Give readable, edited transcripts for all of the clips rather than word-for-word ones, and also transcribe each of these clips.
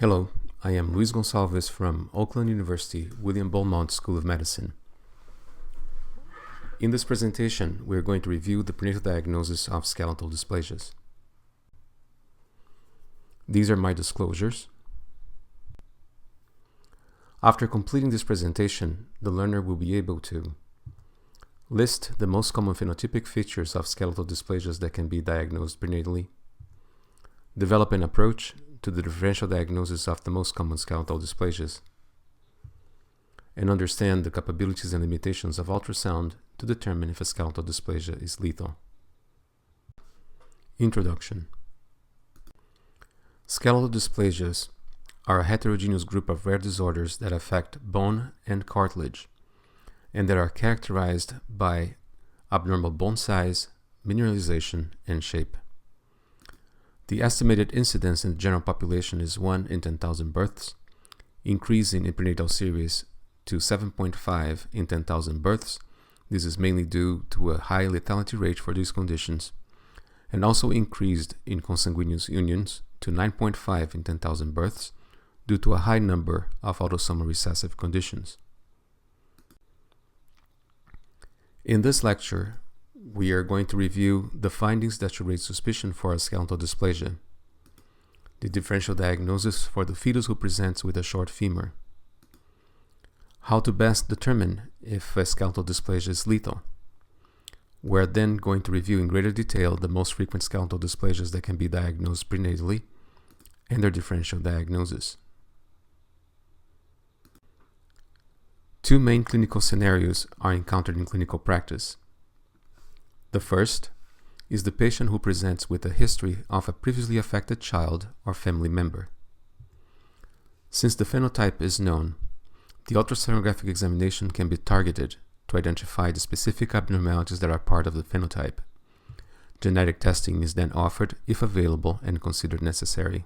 Hello, I am Luis Gonçalves from Oakland University William Beaumont School of Medicine. In this presentation, we are going to review the prenatal diagnosis of skeletal dysplasias. These are my disclosures. After completing this presentation, the learner will be able to list the most common phenotypic features of skeletal dysplasias that can be diagnosed prenatally, develop an approach to the differential diagnosis of the most common skeletal dysplasias, and understand the capabilities and limitations of ultrasound to determine if a skeletal dysplasia is lethal. Introduction. Skeletal dysplasias are a heterogeneous group of rare disorders that affect bone and cartilage, and that are characterized by abnormal bone size, mineralization, and shape. The estimated incidence in the general population is 1 in 10,000 births, increasing in prenatal series to 7.5 in 10,000 births. This is mainly due to a high lethality rate for these conditions, and also increased in consanguineous unions to 9.5 in 10,000 births due to a high number of autosomal recessive conditions. In this lecture, we are going to review the findings that should raise suspicion for a skeletal dysplasia, the differential diagnosis for the fetus who presents with a short femur, how to best determine if a skeletal dysplasia is lethal. We're then going to review in greater detail the most frequent skeletal dysplasias that can be diagnosed prenatally and their differential diagnosis. Two main clinical scenarios are encountered in clinical practice. The first is the patient who presents with a history of a previously affected child or family member. Since the phenotype is known, the ultrasonographic examination can be targeted to identify the specific abnormalities that are part of the phenotype. Genetic testing is then offered if available and considered necessary.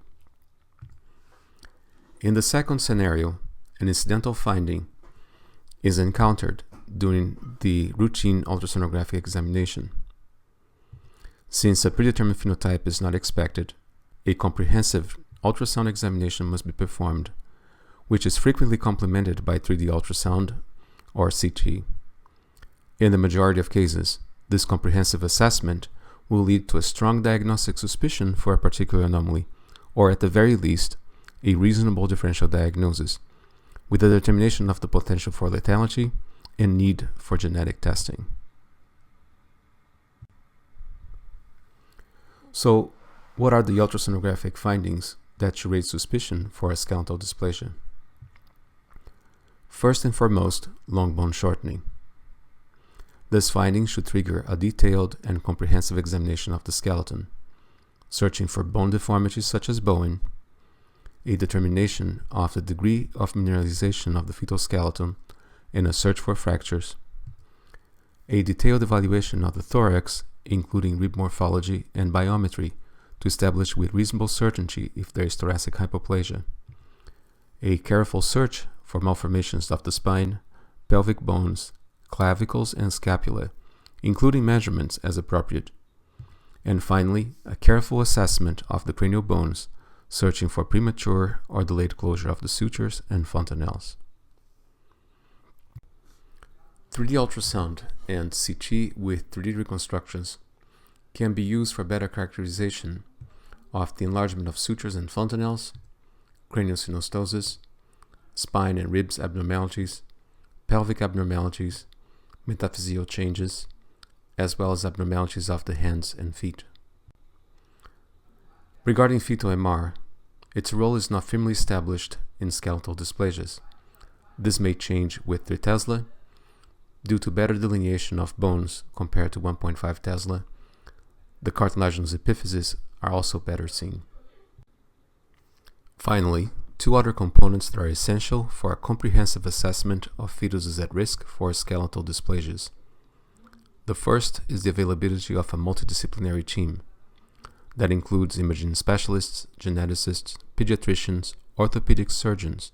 In the second scenario, an incidental finding is encountered during the routine ultrasonographic examination. Since a predetermined phenotype is not expected, a comprehensive ultrasound examination must be performed, which is frequently complemented by 3D ultrasound or CT. In the majority of cases, this comprehensive assessment will lead to a strong diagnostic suspicion for a particular anomaly, or at the very least, a reasonable differential diagnosis, with a determination of the potential for lethality and need for genetic testing. So, what are the ultrasonographic findings that should raise suspicion for a skeletal dysplasia? First and foremost, long bone shortening. This finding should trigger a detailed and comprehensive examination of the skeleton, searching for bone deformities such as bowing, a determination of the degree of mineralization of the fetal skeleton, and a search for fractures, a detailed evaluation of the thorax, including rib morphology and biometry, to establish with reasonable certainty if there is thoracic hypoplasia, a careful search for malformations of the spine, pelvic bones, clavicles, and scapula, including measurements as appropriate, and finally, a careful assessment of the cranial bones, searching for premature or delayed closure of the sutures and fontanelles. 3D ultrasound and CT with 3D reconstructions can be used for better characterization of the enlargement of sutures and fontanelles, cranial synostosis, spine and ribs abnormalities, pelvic abnormalities, metaphyseal changes, as well as abnormalities of the hands and feet. Regarding fetal MR, its role is not firmly established in skeletal dysplasias. This may change with 3 Tesla due to better delineation of bones compared to 1.5 Tesla. The cartilaginous epiphyses are also better seen. Finally, 2 other components that are essential for a comprehensive assessment of fetuses at risk for skeletal dysplasias. The first is the availability of a multidisciplinary team that includes imaging specialists, geneticists, pediatricians, orthopedic surgeons,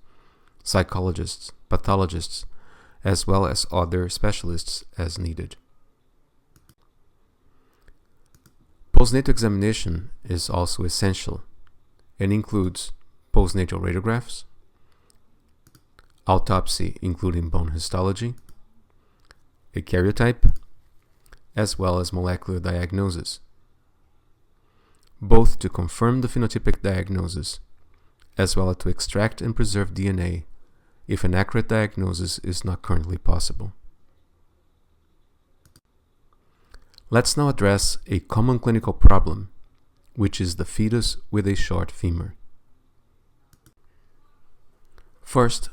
psychologists, pathologists, as well as other specialists as needed. Postnatal examination is also essential and includes postnatal radiographs, autopsy including bone histology, a karyotype, as well as molecular diagnosis, both to confirm the phenotypic diagnosis as well as to extract and preserve DNA if an accurate diagnosis is not currently possible. Let's now address a common clinical problem, which is the fetus with a short femur. First,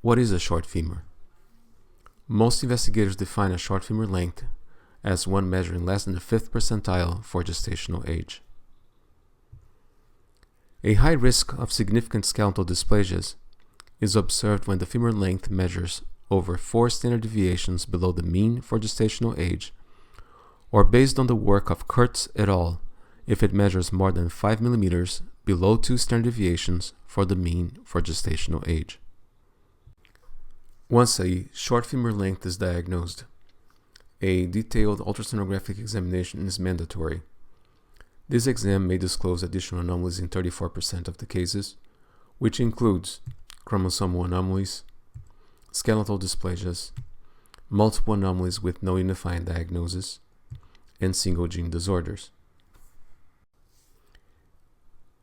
what is a short femur? Most investigators define a short femur length as one measuring less than the 5th percentile for gestational age. A high risk of significant skeletal dysplasias is observed when the femur length measures over 4 standard deviations below the mean for gestational age, or based on the work of Kurtz et al. If it measures more than 5 mm below 2 standard deviations for the mean for gestational age. Once a short femur length is diagnosed, a detailed ultrasonographic examination is mandatory. This exam may disclose additional anomalies in 34% of the cases, which includes chromosomal anomalies, skeletal dysplasias, multiple anomalies with no unifying diagnosis, and single gene disorders.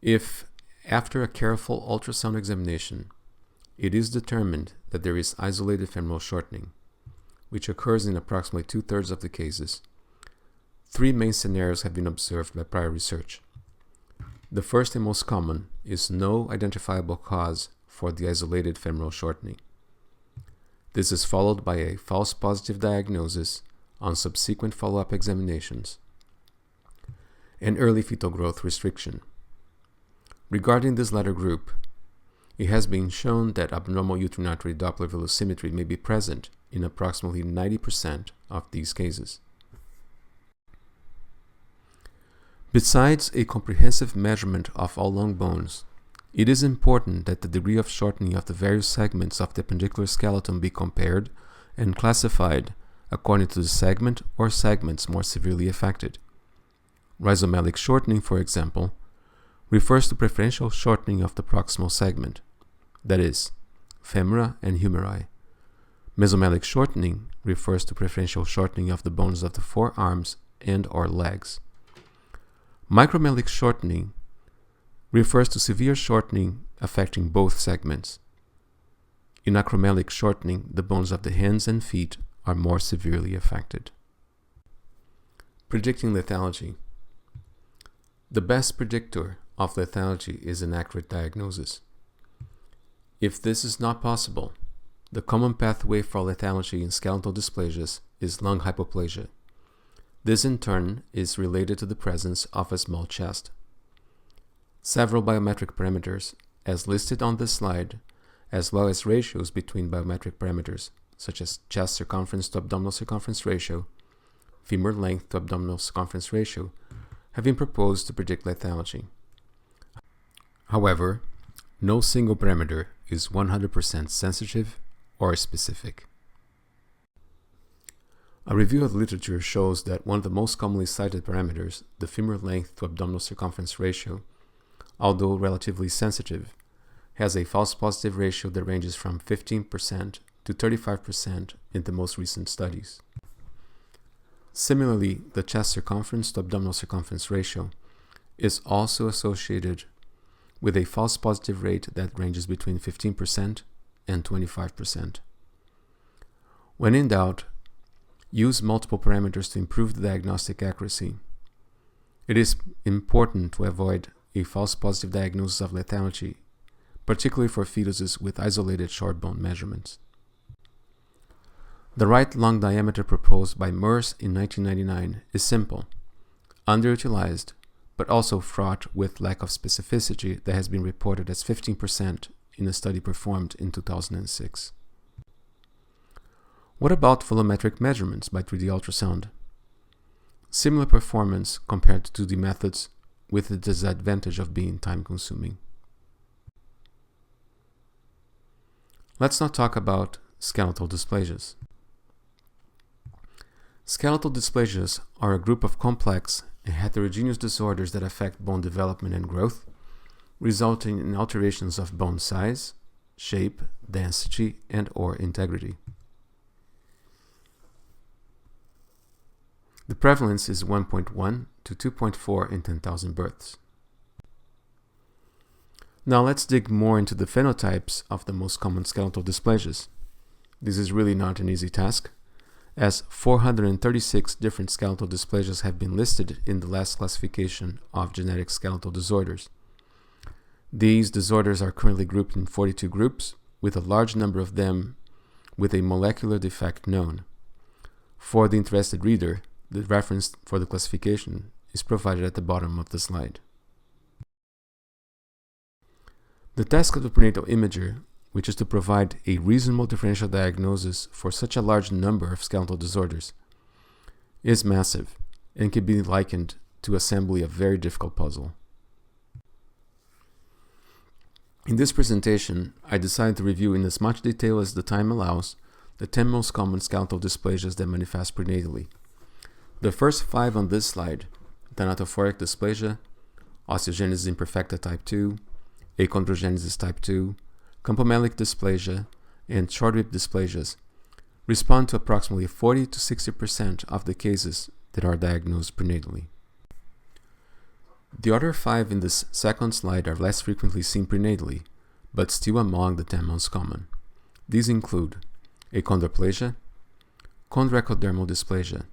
If, after a careful ultrasound examination, it is determined that there is isolated femoral shortening, which occurs in approximately 2/3 of the cases, 3 main scenarios have been observed by prior research. The first and most common is no identifiable cause for the isolated femoral shortening. This is followed by a false positive diagnosis on subsequent follow-up examinations and early fetal growth restriction. Regarding this latter group, it has been shown that abnormal uterine artery Doppler velocimetry may be present in approximately 90% of these cases. Besides a comprehensive measurement of all long bones, it is important that the degree of shortening of the various segments of the appendicular skeleton be compared and classified according to the segment or segments more severely affected. Rhizomelic shortening, for example, refers to preferential shortening of the proximal segment, that is, femora and humeri. Mesomelic shortening refers to preferential shortening of the bones of the forearms and or legs. Micromelic shortening refers to severe shortening affecting both segments. In acromelic shortening, the bones of the hands and feet are more severely affected. Predicting lethality. The best predictor of lethality is an accurate diagnosis. If this is not possible, the common pathway for lethality in skeletal dysplasias is lung hypoplasia. This in turn is related to the presence of a small chest. Several biometric parameters, as listed on this slide, as well as ratios between biometric parameters, such as chest circumference to abdominal circumference ratio, femur length to abdominal circumference ratio, have been proposed to predict lethality. However, no single parameter is 100% sensitive or specific. A review of the literature shows that one of the most commonly cited parameters, the femur length to abdominal circumference ratio, although relatively sensitive, has a false positive ratio that ranges from 15% to 35% in the most recent studies. Similarly, the chest circumference to abdominal circumference ratio is also associated with a false positive rate that ranges between 15% and 25%. When in doubt, use multiple parameters to improve the diagnostic accuracy. It is important to avoid a false positive diagnosis of lethality, particularly for fetuses with isolated short bone measurements. The right lung diameter proposed by Merce in 1999 is simple, underutilized, but also fraught with lack of specificity that has been reported as 15% in a study performed in 2006. What about volumetric measurements by 3D ultrasound? Similar performance compared to 2D methods, with the disadvantage of being time-consuming. Let's now talk about skeletal dysplasias. Skeletal dysplasias are a group of complex and heterogeneous disorders that affect bone development and growth, resulting in alterations of bone size, shape, density, and/or integrity. The prevalence is 1.1 to 2.4 in 10,000 births. Now let's dig more into the phenotypes of the most common skeletal dysplasias. This is really not an easy task, as 436 different skeletal dysplasias have been listed in the last classification of genetic skeletal disorders. These disorders are currently grouped in 42 groups, with a large number of them with a molecular defect known. For the interested reader, the reference for the classification is provided at the bottom of the slide. The task of the prenatal imager, which is to provide a reasonable differential diagnosis for such a large number of skeletal disorders, is massive and can be likened to assembly a very difficult puzzle. In this presentation, I decided to review in as much detail as the time allows the 10 most common skeletal dysplasias that manifest prenatally. The first 5 on this slide, thanatophoric dysplasia, osteogenesis imperfecta type 2, achondrogenesis type 2, campomelic dysplasia, and short rib dysplasias, respond to approximately 40 to 60% of the cases that are diagnosed prenatally. The other 5 in this second slide are less frequently seen prenatally, but still among the 10 most common. These include achondroplasia, chondroectodermal dysplasia,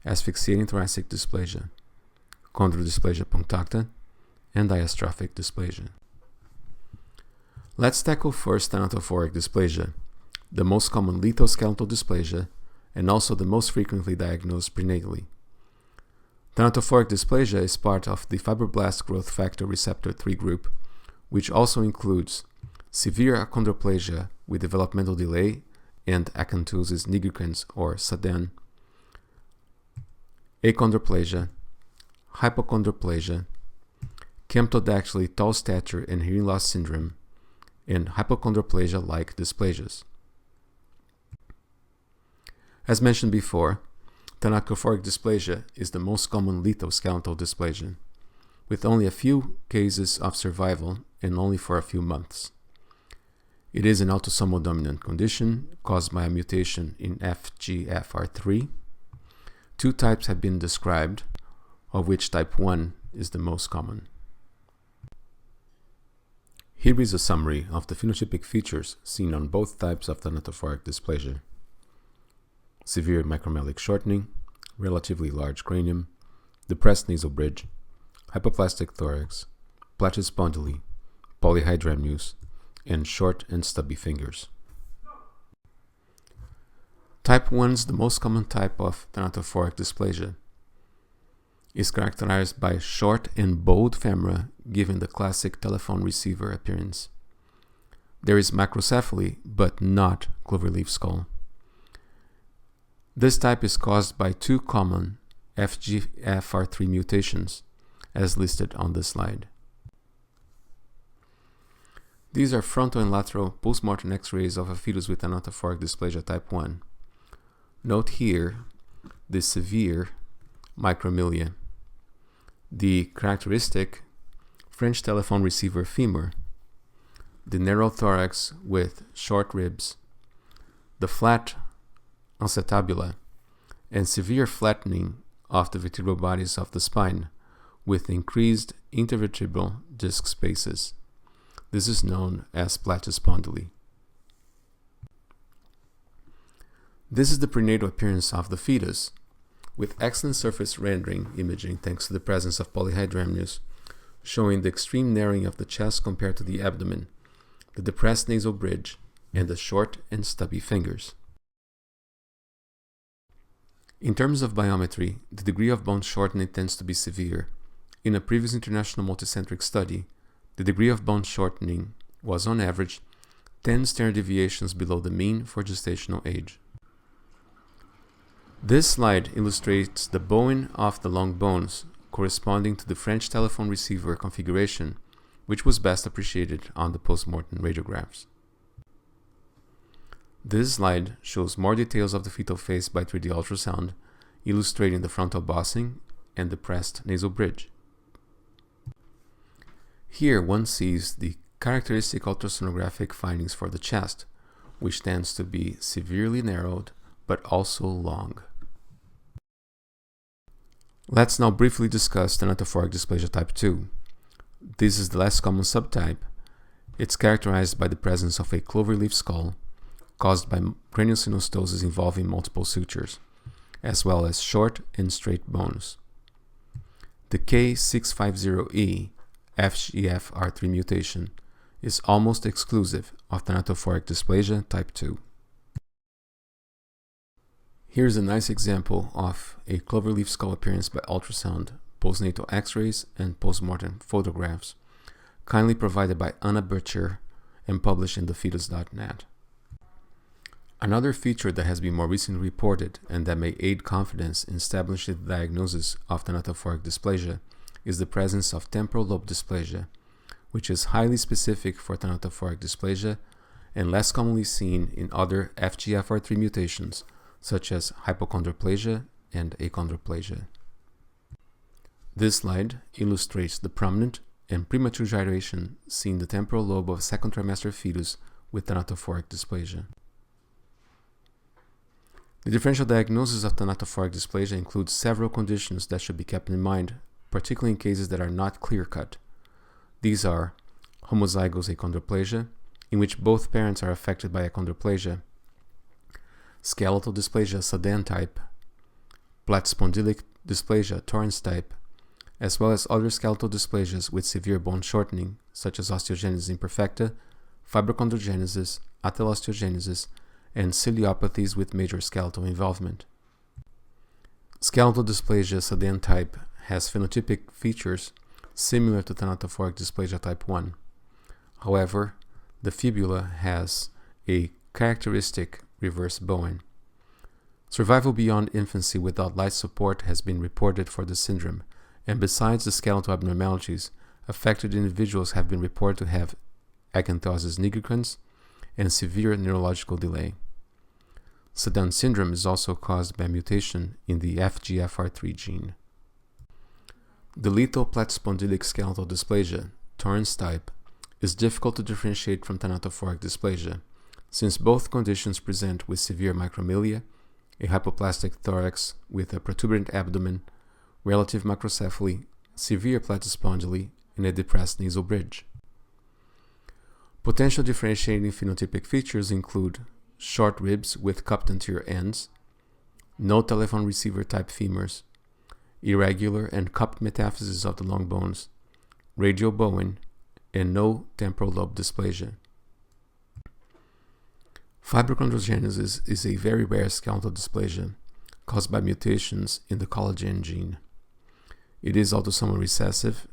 asphyxiating thoracic dysplasia, chondrodysplasia punctata, and diastrophic dysplasia. Let's tackle first thanatophoric dysplasia, the most common lethal skeletal dysplasia and also the most frequently diagnosed prenatally. Thanatophoric dysplasia is part of the fibroblast growth factor receptor 3 group, which also includes severe achondroplasia with developmental delay and acanthosis nigricans or SADEN, achondroplasia, hypochondroplasia, camptodactyly tall stature and hearing loss syndrome, and hypochondroplasia-like dysplasias. As mentioned before, thanatophoric dysplasia is the most common lethal skeletal dysplasia, with only a few cases of survival and only for a few months. It is an autosomal dominant condition caused by a mutation in FGFR3. 2 types have been described, of which type 1 is the most common. Here is a summary of the phenotypic features seen on both types of thanatophoric dysplasia. Severe macromelic shortening, relatively large cranium, depressed nasal bridge, hypoplastic thorax, plateau spondyli, polyhydramnios, and short and stubby fingers. Type 1 is the most common type of thanatophoric dysplasia. Is characterized by short and bold femora given the classic telephone receiver appearance. There is macrocephaly, but not cloverleaf skull. This type is caused by 2 common FGFR3 mutations, as listed on this slide. These are frontal and lateral postmortem X-rays of a fetus with thanatophoric dysplasia type 1. Note here the severe micromelia, the characteristic French telephone receiver femur, the narrow thorax with short ribs, the flat acetabula, and severe flattening of the vertebral bodies of the spine with increased intervertebral disc spaces. This is known as plateau spondyli. This is the prenatal appearance of the fetus, with excellent surface rendering imaging thanks to the presence of polyhydramnios, showing the extreme narrowing of the chest compared to the abdomen, the depressed nasal bridge, and the short and stubby fingers. In terms of biometry, the degree of bone shortening tends to be severe. In a previous international multicentric study, the degree of bone shortening was on average 10 standard deviations below the mean for gestational age. This slide illustrates the bowing of the long bones corresponding to the French telephone receiver configuration, which was best appreciated on the postmortem radiographs. This slide shows more details of the fetal face by 3D ultrasound, illustrating the frontal bossing and depressed nasal bridge. Here one sees the characteristic ultrasonographic findings for the chest, which tends to be severely narrowed but also long. Let's now briefly discuss thanatophoric dysplasia type 2. This is the less common subtype. It's characterized by the presence of a cloverleaf skull caused by craniosynostosis involving multiple sutures, as well as short and straight bones. The K650E FGFR3 mutation is almost exclusive of thanatophoric dysplasia type 2. Here's a nice example of a cloverleaf skull appearance by ultrasound, postnatal x-rays, and postmortem photographs, kindly provided by Anna Butcher and published in thefetus.net. Another feature that has been more recently reported and that may aid confidence in establishing the diagnosis of thanatophoric dysplasia is the presence of temporal lobe dysplasia, which is highly specific for thanatophoric dysplasia and less commonly seen in other FGFR3 mutations such as hypochondroplasia and achondroplasia. This slide illustrates the prominent and premature gyration seen in the temporal lobe of a second trimester fetus with thanatophoric dysplasia. The differential diagnosis of thanatophoric dysplasia includes several conditions that should be kept in mind, particularly in cases that are not clear-cut. These are homozygous achondroplasia, in which both parents are affected by achondroplasia, skeletal dysplasia Sadan type, platyspondylic dysplasia Torrance type, as well as other skeletal dysplasias with severe bone shortening, such as osteogenesis imperfecta, fibrochondrogenesis, atelosteogenesis, and ciliopathies with major skeletal involvement. Skeletal dysplasia Sadan type has phenotypic features similar to thanatophoric dysplasia type 1. However, the fibula has a characteristic reverse bowing. Survival beyond infancy without life support has been reported for this syndrome, and besides the skeletal abnormalities, affected individuals have been reported to have acanthosis nigricans and severe neurological delay. Sadan syndrome is also caused by mutation in the FGFR3 gene. The lethal platyspondylic skeletal dysplasia, Torrance type, is difficult to differentiate from thanatophoric dysplasia, since both conditions present with severe micromelia, a hypoplastic thorax with a protuberant abdomen, relative macrocephaly, severe platyspondyly, and a depressed nasal bridge. Potential differentiating phenotypic features include short ribs with cupped anterior ends, no telephone receiver type femurs, irregular and cupped metaphysis of the long bones, radial bowing, and no temporal lobe dysplasia. Fibrochondrogenesis is a very rare skeletal dysplasia caused by mutations in the collagen gene. It is autosomal recessive,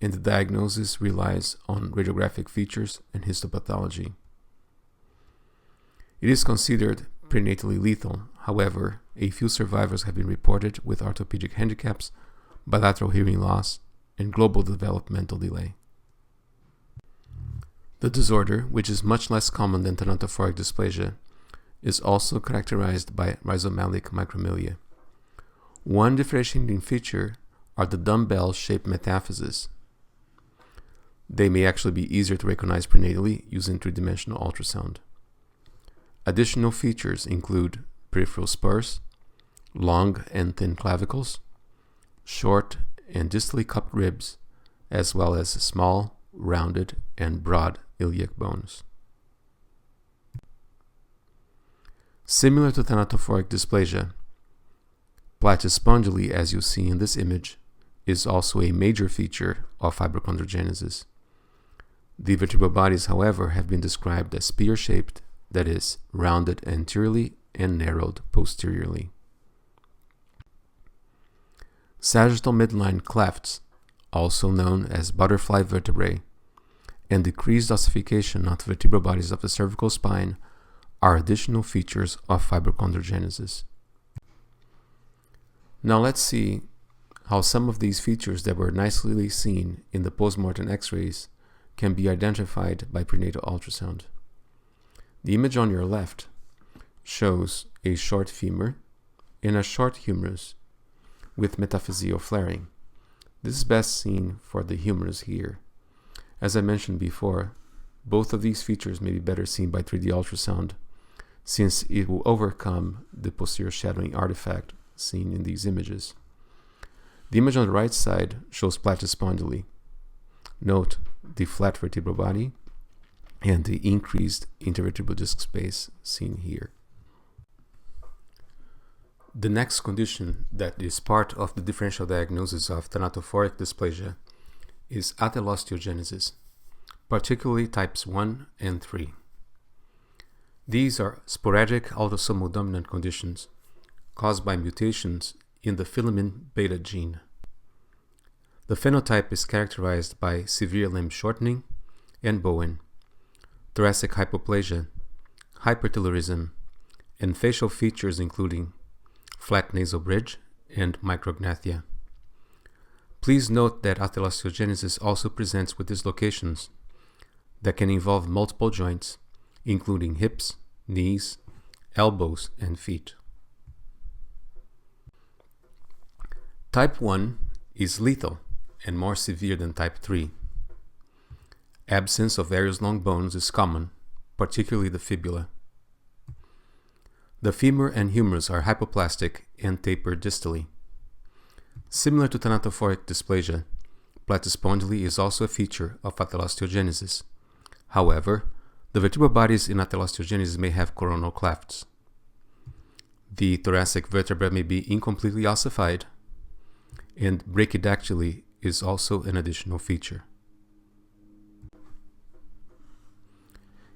and the diagnosis relies on radiographic features and histopathology. It is considered prenatally lethal. However, a few survivors have been reported with orthopedic handicaps, bilateral hearing loss, and global developmental delay. The disorder, which is much less common than thanatophoric dysplasia, is also characterized by rhizomelic micromelia. One differentiating feature are the dumbbell-shaped metaphyses. They may actually be easier to recognize prenatally using three-dimensional ultrasound. Additional features include peripheral spurs, long and thin clavicles, short and distally cupped ribs, as well as small, rounded, and broad iliac bones. Similar to thanatophoric dysplasia, platyspondyly, as you see in this image, is also a major feature of fibrochondrogenesis. The vertebral bodies, however, have been described as spear-shaped, that is, rounded anteriorly and narrowed posteriorly. Sagittal midline clefts, also known as butterfly vertebrae, and decreased ossification of the vertebral bodies of the cervical spine are additional features of fibrochondrogenesis. Now let's see how some of these features that were nicely seen in the postmortem x-rays can be identified by prenatal ultrasound. The image on your left shows a short femur and a short humerus with metaphyseal flaring. This is best seen for the humerus here. As I mentioned before, both of these features may be better seen by 3D ultrasound, since it will overcome the posterior shadowing artifact seen in these images. The image on the right side shows platyspondyle. Note the flat vertebral body and the increased intervertebral disc space seen here. The next condition that is part of the differential diagnosis of thanatophoric dysplasia is atelosteogenesis, particularly types 1 and 3. These are sporadic autosomal dominant conditions caused by mutations in the filamin beta gene. The phenotype is characterized by severe limb shortening and bowing, thoracic hypoplasia, hypertelorism, and facial features including flat nasal bridge and micrognathia. Please note that atelosteogenesis also presents with dislocations that can involve multiple joints, including hips, knees, elbows, and feet. Type 1 is lethal and more severe than type 3. Absence of various long bones is common, particularly the fibula. The femur and humerus are hypoplastic and taper distally. Similar to thanatophoric dysplasia, platyspondyle is also a feature of atelosteogenesis. However, the vertebral bodies in atelosteogenesis may have coronal clefts. The thoracic vertebra may be incompletely ossified, and brachydactyly is also an additional feature.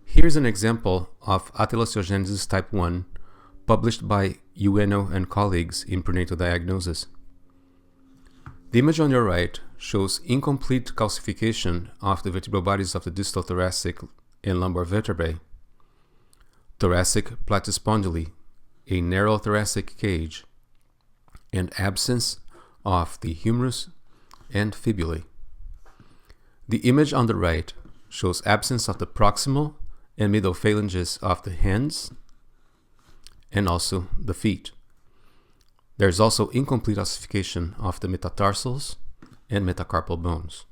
Here's an example of atelosteogenesis type 1 published by Ueno and colleagues in prenatal diagnosis. The image on your right shows incomplete calcification of the vertebral bodies of the distal thoracic and lumbar vertebrae, thoracic platyspondyle, a narrow thoracic cage, and absence of the humerus and fibulae. The image on the right shows absence of the proximal and middle phalanges of the hands and also the feet. There is also incomplete ossification of the metatarsals and metacarpal bones.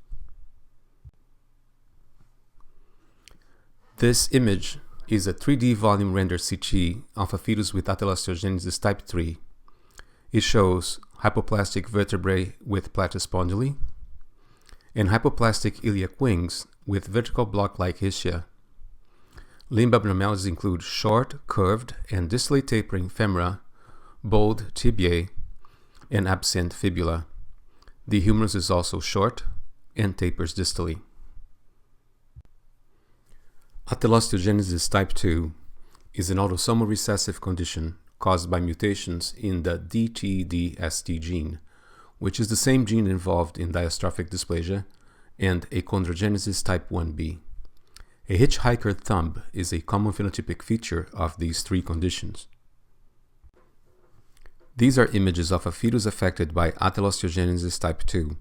This image is a 3D volume render CT of a fetus with atelosteogenesis type 3. It shows hypoplastic vertebrae with platyspondyle and hypoplastic iliac wings with vertical block-like ischia. Limb abnormalities include short, curved, and distally tapering femora, bold tibiae, and absent fibula. The humerus is also short and tapers distally. Atelosteogenesis type 2 is an autosomal recessive condition caused by mutations in the DTDST gene, which is the same gene involved in diastrophic dysplasia and achondrogenesis type 1b. A hitchhiker thumb is a common phenotypic feature of these three conditions. These are images of a fetus affected by atelosteogenesis type 2.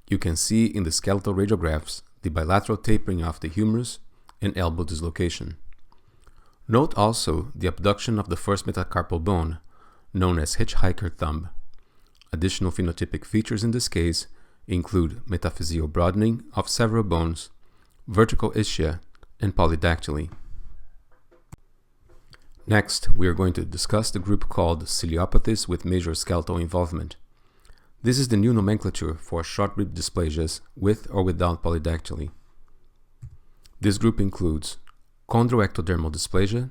You can see in the skeletal radiographs the bilateral tapering of the humerus and elbow dislocation. Note also the abduction of the first metacarpal bone, known as hitchhiker thumb. Additional phenotypic features in this case include metaphyseal broadening of several bones, vertical ischia, and polydactyly. Next, we are going to discuss the group called ciliopathies with major skeletal involvement. This is the new nomenclature for short rib dysplasias with or without polydactyly. This group includes chondroectodermal dysplasia,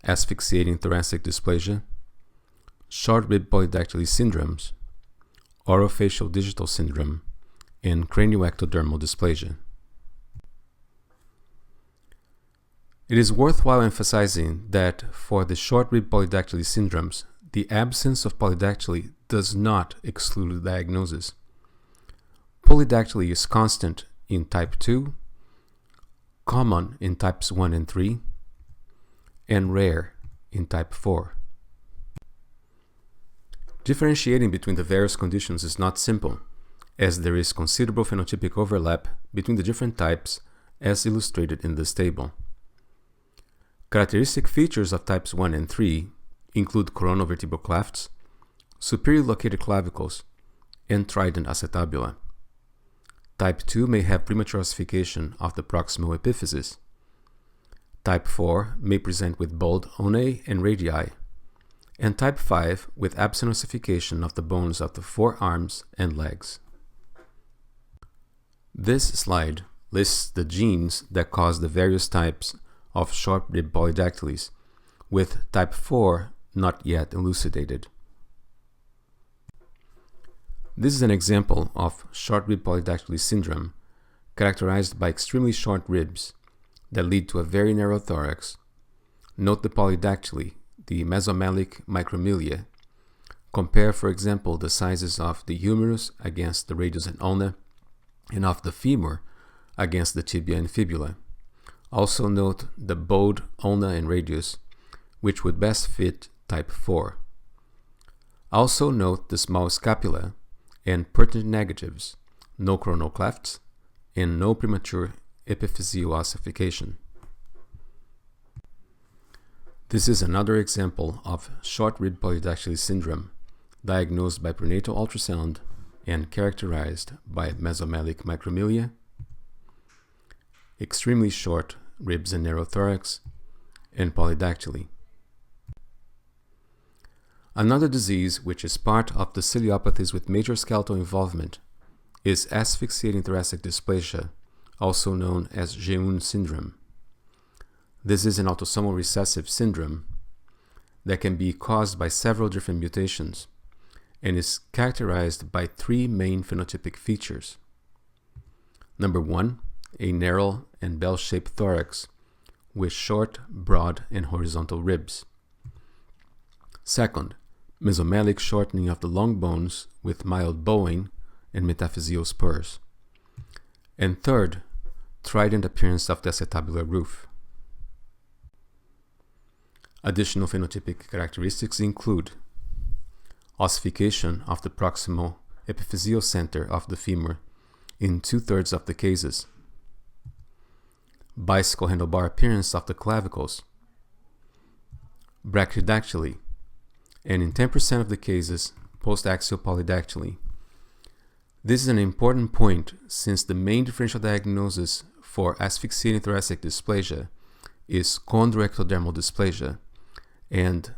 asphyxiating thoracic dysplasia, short rib polydactyly syndromes, orofacial digital syndrome, and cranioectodermal dysplasia. It is worthwhile emphasizing that for the short rib polydactyly syndromes, the absence of polydactyly does not exclude the diagnosis. Polydactyly is constant in type 2, common in types 1 and 3, and rare in type 4. Differentiating between the various conditions is not simple, as there is considerable phenotypic overlap between the different types as illustrated in this table. Characteristic features of types 1 and 3 include coronal vertebral clefts, superior located clavicles, and trident acetabula. Type 2 may have premature ossification of the proximal epiphysis. Type 4 may present with bald onae and radii, and type 5 with absent ossification of the bones of the forearms and legs. This slide lists the genes that cause the various types of short rib polydactylies, with type 4 not yet elucidated. This is an example of short rib polydactyly syndrome characterized by extremely short ribs that lead to a very narrow thorax. Note the polydactyly, the mesomellic micromelia. Compare, for example, the sizes of the humerus against the radius and ulna, and of the femur against the tibia and fibula. Also note the bowed ulna and radius, which would best fit type 4. Also note the small scapula and pertinent negatives, no coronal clefts, and no premature epiphyseal ossification. This is another example of short rib polydactyly syndrome, diagnosed by prenatal ultrasound and characterized by mesomellic micromelia, extremely short ribs and narrow thorax, and polydactyly. Another disease which is part of the ciliopathies with major skeletal involvement is asphyxiating thoracic dysplasia, also known as Jeune syndrome. This is an autosomal recessive syndrome that can be caused by several different mutations and is characterized by three main phenotypic features. Number 1, a narrow and bell-shaped thorax with short, broad, and horizontal ribs. Second, mesomellic shortening of the long bones with mild bowing and metaphyseal spurs. And third, trident appearance of the acetabular roof. Additional phenotypic characteristics include ossification of the proximal epiphyseal center of the femur in 2/3 of the cases, bicycle handlebar appearance of the clavicles, brachydactyly, and in 10% of the cases, postaxial polydactyly. This is an important point since the main differential diagnosis for asphyxiating thoracic dysplasia is chondroectodermal dysplasia, and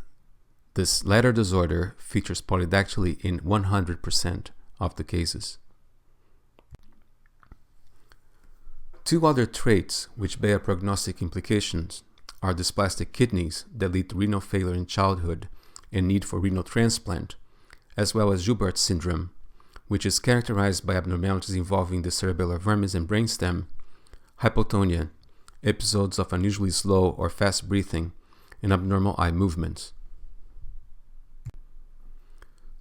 this latter disorder features polydactyly in 100% of the cases. Two other traits which bear prognostic implications are dysplastic kidneys that lead to renal failure in childhood and need for renal transplant, as well as Joubert syndrome, which is characterized by abnormalities involving the cerebellar vermis and brainstem, hypotonia, episodes of unusually slow or fast breathing, and abnormal eye movements.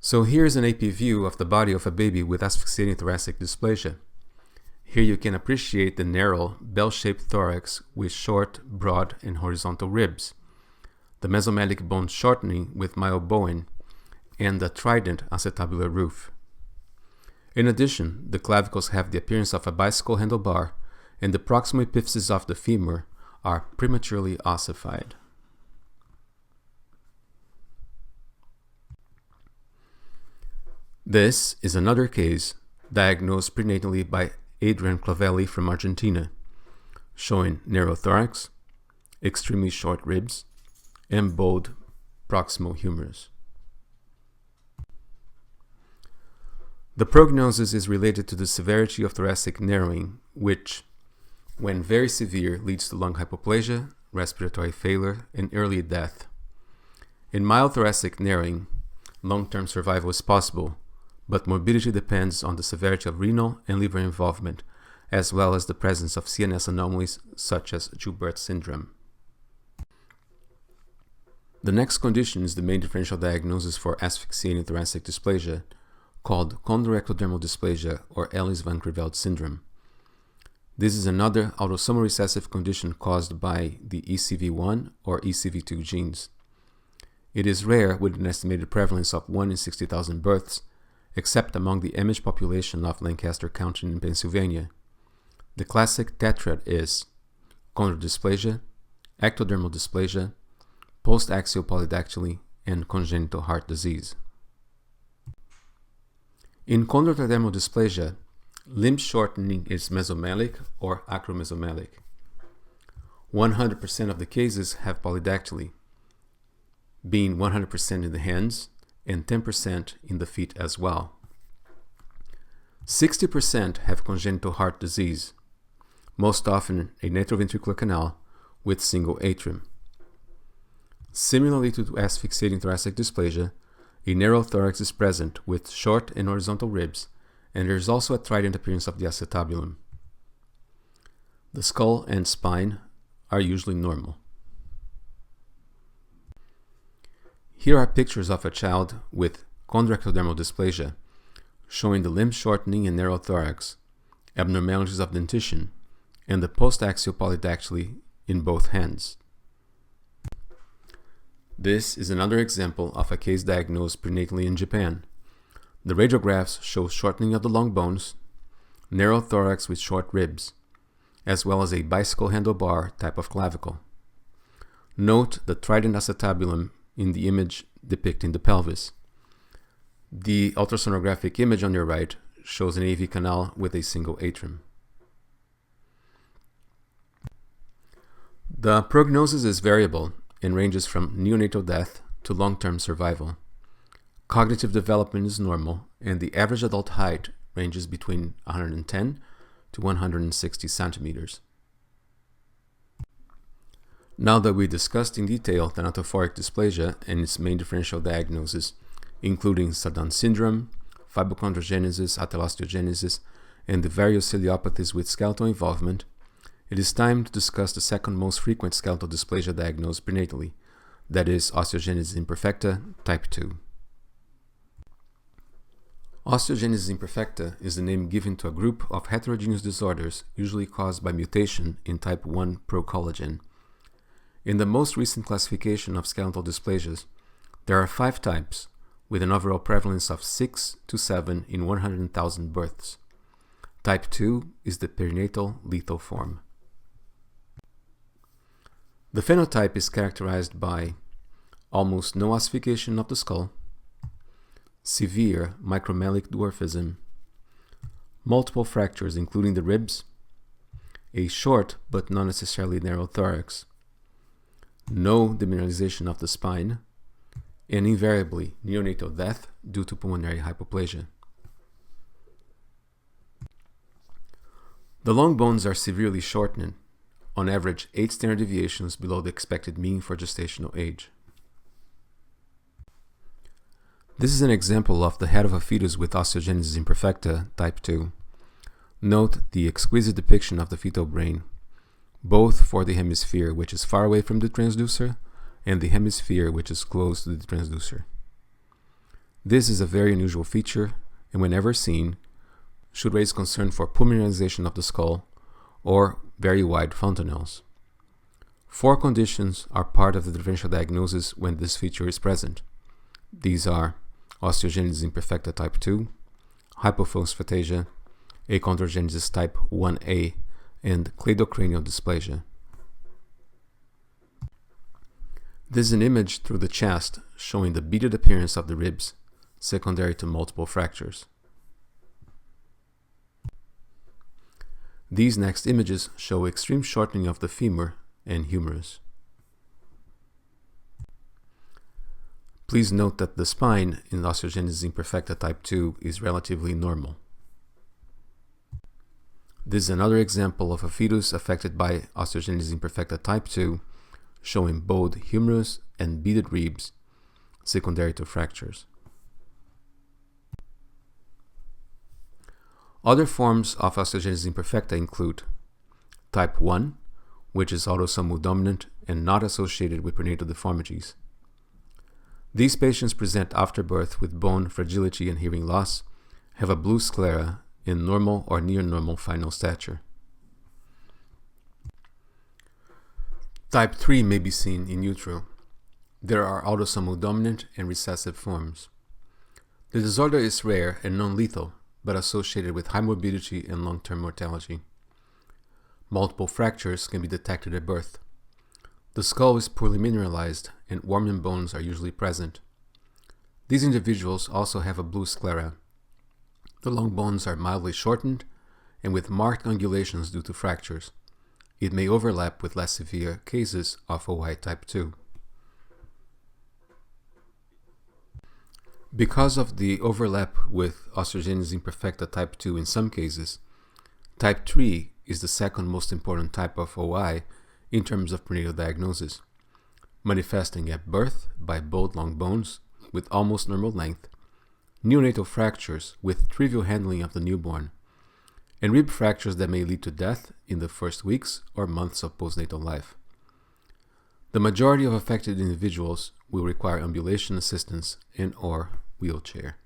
So here's an AP view of the body of a baby with asphyxiating thoracic dysplasia. Here you can appreciate the narrow, bell-shaped thorax with short, broad, and horizontal ribs, the mesomellic bone shortening with mild bowing, and the trident acetabular roof. In addition, the clavicles have the appearance of a bicycle handlebar, and the proximal epiphyses of the femur are prematurely ossified. This is another case diagnosed prenatally by Adrian Clavelli from Argentina, showing narrow thorax, extremely short ribs, and bowed proximal humerus. The prognosis is related to the severity of thoracic narrowing, which, when very severe, leads to lung hypoplasia, respiratory failure, and early death. In mild thoracic narrowing, long-term survival is possible, but morbidity depends on the severity of renal and liver involvement, as well as the presence of CNS anomalies such as Joubert syndrome. The next condition is the main differential diagnosis for asphyxiating thoracic dysplasia, called chondroectodermal dysplasia or Ellis-Van Creveld syndrome. This is another autosomal recessive condition caused by the ECV1 or ECV2 genes. It is rare with an estimated prevalence of 1 in 60,000 births, except among the image population of Lancaster County in Pennsylvania. The classic tetrad is chondrodysplasia, ectodermal dysplasia, postaxial polydactyly, and congenital heart disease. In chondroectodermal dysplasia, Limb shortening is mesomelic or acromesomelic. 100% of the cases have polydactyly, being 100% in the hands and 10% in the feet as well. 60% have congenital heart disease, most often a retroventricular canal with single atrium. Similarly to asphyxiating thoracic dysplasia, a narrow thorax is present with short and horizontal ribs, and there is also a trident appearance of the acetabulum. The skull and spine are usually normal. Here are pictures of a child with chondroectodermal dysplasia, showing the limb shortening and narrow thorax, abnormalities of dentition, and the postaxial polydactyly in both hands. This is another example of a case diagnosed prenatally in Japan. The radiographs show shortening of the long bones, narrow thorax with short ribs, as well as a bicycle handlebar type of clavicle. Note the trident acetabulum in the image depicting the pelvis. The ultrasonographic image on your right shows an AV canal with a single atrium. The prognosis is variable and ranges from neonatal death to long-term survival. Cognitive development is normal, and the average adult height ranges between 110 to 160 centimeters. Now that we discussed in detail thanatophoric dysplasia and its main differential diagnoses, including Saddam syndrome, fibrochondrogenesis, atelosteogenesis, and the various ciliopathies with skeletal involvement, it is time to discuss the second most frequent skeletal dysplasia diagnosed prenatally, that is osteogenesis imperfecta type 2. Osteogenesis imperfecta is the name given to a group of heterogeneous disorders usually caused by mutation in type 1 procollagen. In the most recent classification of skeletal dysplasias, there are 5 types, with an overall prevalence of 6 to 7 in 100,000 births. Type 2 is the perinatal lethal form. The phenotype is characterized by almost no ossification of the skull, severe micromelic dwarfism, multiple fractures including the ribs, a short but not necessarily narrow thorax, no demineralization of the spine, and invariably neonatal death due to pulmonary hypoplasia. The long bones are severely shortened, on average 8 standard deviations below the expected mean for gestational age. This is an example of the head of a fetus with osteogenesis imperfecta type 2. Note the exquisite depiction of the fetal brain, both for the hemisphere which is far away from the transducer and the hemisphere which is close to the transducer. This is a very unusual feature, and whenever seen, should raise concern for pulmonarization of the skull or very wide fontanelles. 4 conditions are part of the differential diagnosis when this feature is present. These are osteogenesis imperfecta type 2, hypophosphatasia, achondrogenesis type 1A, and cleidocranial dysplasia. This is an image through the chest showing the beaded appearance of the ribs, secondary to multiple fractures. These next images show extreme shortening of the femur and humerus. Please note that the spine in osteogenesis imperfecta type 2 is relatively normal. This is another example of a fetus affected by osteogenesis imperfecta type 2, showing bowed humerus and beaded ribs, secondary to fractures. Other forms of osteogenesis imperfecta include type 1, which is autosomal dominant and not associated with prenatal deformities. These patients present after birth with bone fragility and hearing loss, have a blue sclera, in normal or near normal final stature. Type 3 may be seen in utero. There are autosomal dominant and recessive forms. The disorder is rare and non-lethal, but associated with high morbidity and long-term mortality. Multiple fractures can be detected at birth. The skull is poorly mineralized and worm bones are usually present. These individuals also have a blue sclera. The long bones are mildly shortened and with marked ungulations due to fractures. It may overlap with less severe cases of OI type 2. Because of the overlap with osteogenesis imperfecta type 2 in some cases, type 3 is the second most important type of OI in terms of prenatal diagnosis, manifesting at birth by bowed long bones with almost normal length, neonatal fractures with trivial handling of the newborn, and rib fractures that may lead to death in the first weeks or months of postnatal life. The majority of affected individuals will require ambulation assistance and/or wheelchair.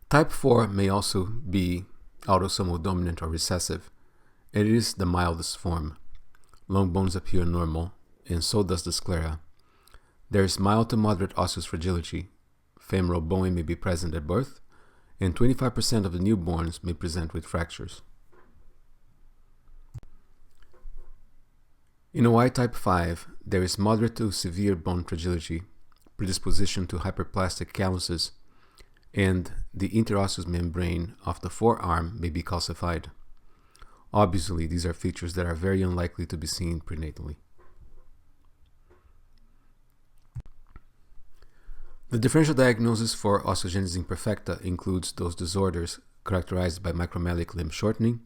Type 4 may also be autosomal dominant or recessive, and it is the mildest form. Long bones appear normal, and so does the sclera. There is mild to moderate osseous fragility. Femoral bowing may be present at birth, and 25% of the newborns may present with fractures. In OI type 5, there is moderate to severe bone fragility, predisposition to hyperplastic calluses, and the interosseous membrane of the forearm may be calcified. Obviously, these are features that are very unlikely to be seen prenatally. The differential diagnosis for osteogenesis imperfecta includes those disorders characterized by macromelik limb shortening,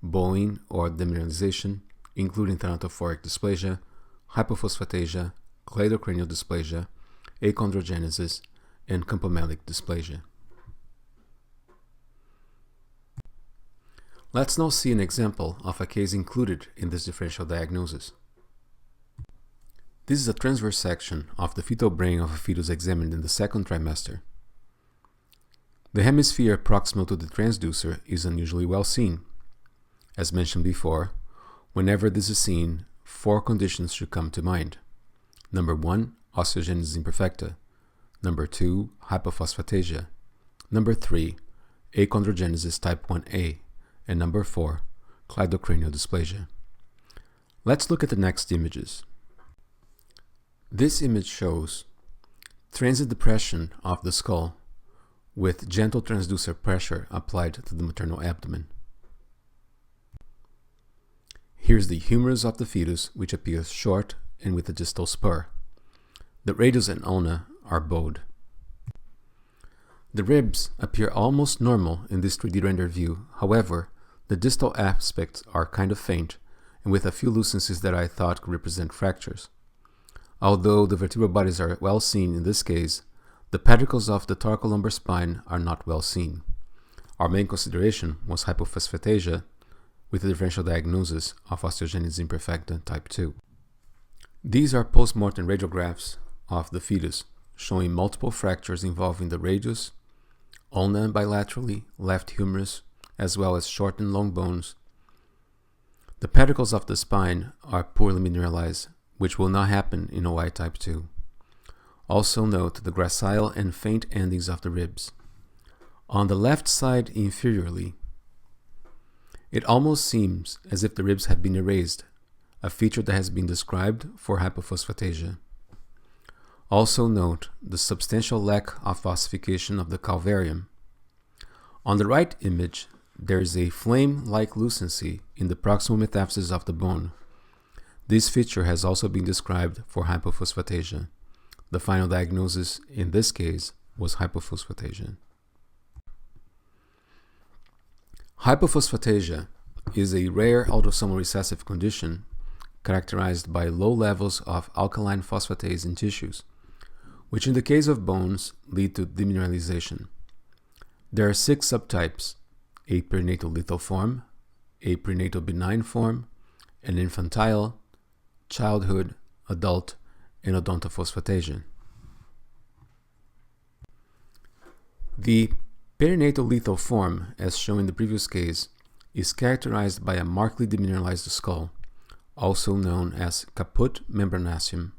bowing or demineralization, including thanatophoric dysplasia, hypophosphatasia, cleidocranial dysplasia, achondrogenesis, and campomelic dysplasia. Let's now see an example of a case included in this differential diagnosis. This is a transverse section of the fetal brain of a fetus examined in the second trimester. The hemisphere proximal to the transducer is unusually well seen. As mentioned before, whenever this is seen, 4 conditions should come to mind. Number 1, osteogenesis imperfecta. Number 2, hypophosphatasia. Number 3, achondrogenesis type 1A. And number 4, cleidocranial dysplasia. Let's look at the next images. This image shows transient depression of the skull with gentle transducer pressure applied to the maternal abdomen. Here's the humerus of the fetus, which appears short and with a distal spur. The radius and ulna are bowed. The ribs appear almost normal in this 3D render view. However, the distal aspects are kind of faint and with a few lucencies that I thought could represent fractures. Although the vertebral bodies are well seen in this case, the pedicles of the thoracolumbar spine are not well seen. Our main consideration was hypophosphatasia with the differential diagnosis of osteogenesis imperfecta type 2. These are post-mortem radiographs of the fetus showing multiple fractures involving the radius, ulna bilaterally, left humerus, as well as short and long bones. The pedicles of the spine are poorly mineralized, which will not happen in OI type 2. Also note the gracile and faint endings of the ribs. On the left side inferiorly, it almost seems as if the ribs have been erased, a feature that has been described for hypophosphatasia. Also note the substantial lack of ossification of the calvarium. On the right image, there is a flame-like lucency in the proximal metaphysis of the bone. This feature has also been described for hypophosphatasia. The final diagnosis in this case was hypophosphatasia. Hypophosphatasia is a rare autosomal recessive condition characterized by low levels of alkaline phosphatase in tissues, which in the case of bones lead to demineralization. There are 6 subtypes: a perinatal lethal form, a prenatal benign form, an infantile, childhood, adult, and odontophosphatasia. The perinatal lethal form, as shown in the previous case, is characterized by a markedly demineralized skull, also known as caput membranaceum,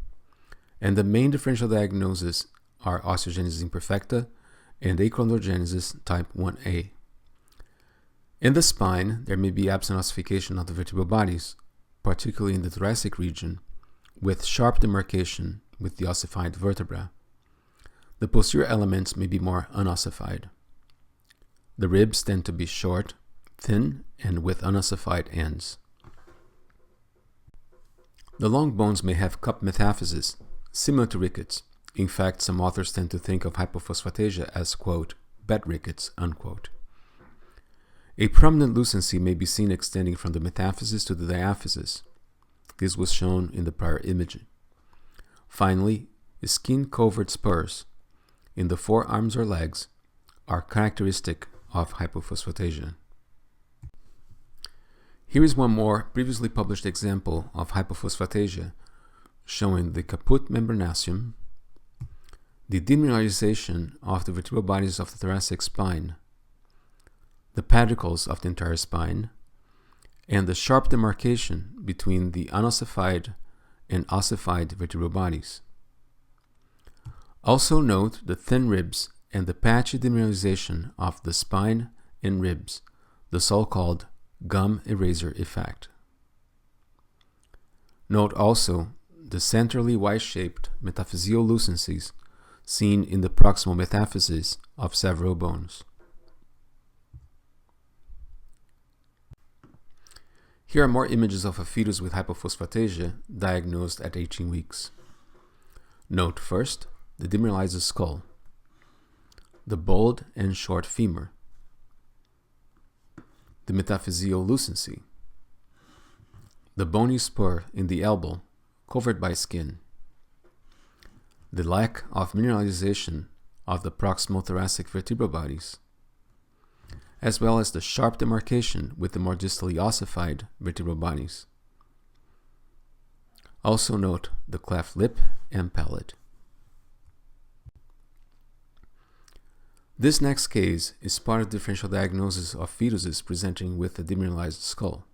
and the main differential diagnoses are osteogenesis imperfecta and achondrogenesis type 1A. In the spine, there may be absent ossification of the vertebral bodies, particularly in the thoracic region, with sharp demarcation with the ossified vertebra. The posterior elements may be more unossified. The ribs tend to be short, thin, and with unossified ends. The long bones may have cup metaphysis, similar to rickets. In fact, some authors tend to think of hypophosphatasia as, quote, bed rickets, unquote. A prominent lucency may be seen extending from the metaphysis to the diaphysis. This was shown in the prior image. Finally, skin-covered spurs in the forearms or legs are characteristic of hypophosphatasia. Here is one more previously published example of hypophosphatasia showing the caput membranaceum, the demineralization of the vertebral bodies of the thoracic spine, the pedicles of the entire spine, and the sharp demarcation between the unossified and ossified vertebral bodies. Also note the thin ribs and the patchy demineralization of the spine and ribs, the so-called gum eraser effect. Note also the centrally Y-shaped metaphyseal lucencies seen in the proximal metaphysis of several bones. Here are more images of a fetus with hypophosphatasia diagnosed at 18 weeks. Note first the demineralized skull, the bold and short femur, the metaphyseal lucency, the bony spur in the elbow covered by skin, the lack of mineralization of the proximal thoracic vertebral bodies, as well as the sharp demarcation with the more distally ossified vertebral bodies. Also note the cleft lip and palate. This next case is part of the differential diagnosis of fetuses presenting with a demineralized skull.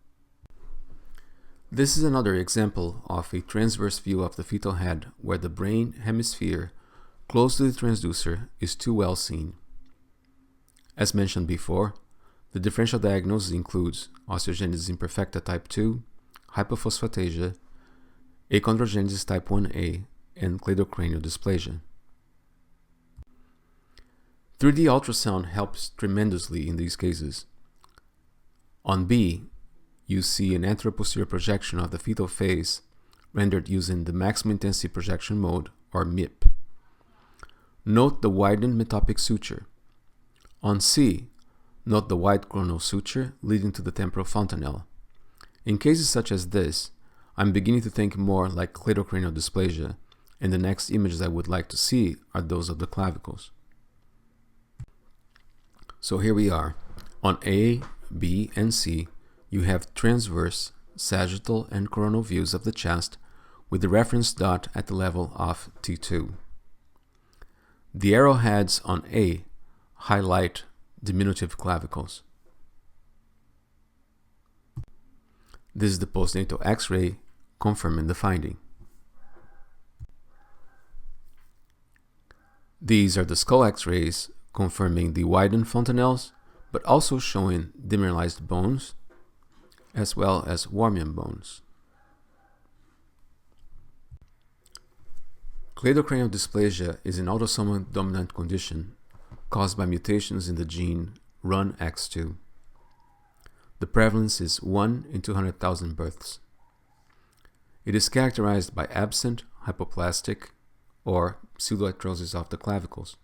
This is another example of a transverse view of the fetal head where the brain hemisphere close to the transducer is too well seen. As mentioned before, the differential diagnosis includes osteogenesis imperfecta type 2, hypophosphatasia, achondrogenesis type 1A, and cleidocranial dysplasia. 3D ultrasound helps tremendously in these cases. On B, you see an anteroposterior projection of the fetal face rendered using the maximum intensity projection mode, or MIP. Note the widened metopic suture. On C, note the wide coronal suture leading to the temporal fontanelle. In cases such as this, I'm beginning to think more like cleidocranial dysplasia, and the next images I would like to see are those of the clavicles. So here we are. On A, B, and C, you have transverse, sagittal, and coronal views of the chest with the reference dot at the level of T2. The arrowheads on A highlight diminutive clavicles. This is the postnatal X-ray confirming the finding. These are the skull X-rays confirming the widened fontanelles, but also showing demineralized bones, as well as Warmian bones. Cleidocranial dysplasia is an autosomal dominant condition caused by mutations in the gene RUNX2. The prevalence is 1 in 200,000 births. It is characterized by absent hypoplastic or pseudoarthrosis of the clavicles.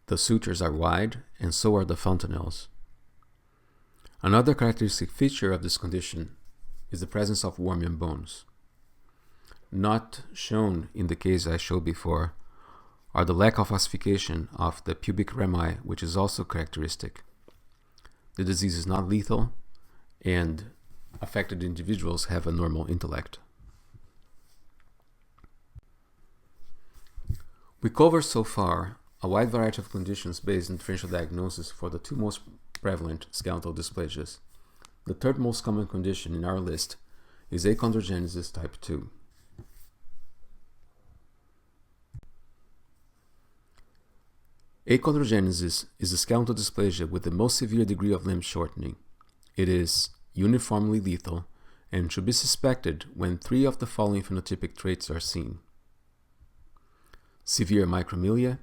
The sutures are wide, and so are the fontanelles. Another characteristic feature of this condition is the presence of Warmian bones. Not shown in the case I showed before are the lack of ossification of the pubic rami, which is also characteristic. The disease is not lethal, and affected individuals have a normal intellect. We covered so far a wide variety of conditions based on differential diagnosis for the two most prevalent skeletal dysplasias. The third most common condition in our list is achondrogenesis type 2. Achondrogenesis is a skeletal dysplasia with the most severe degree of limb shortening. It is uniformly lethal and should be suspected when 3 of the following phenotypic traits are seen: severe micromelia,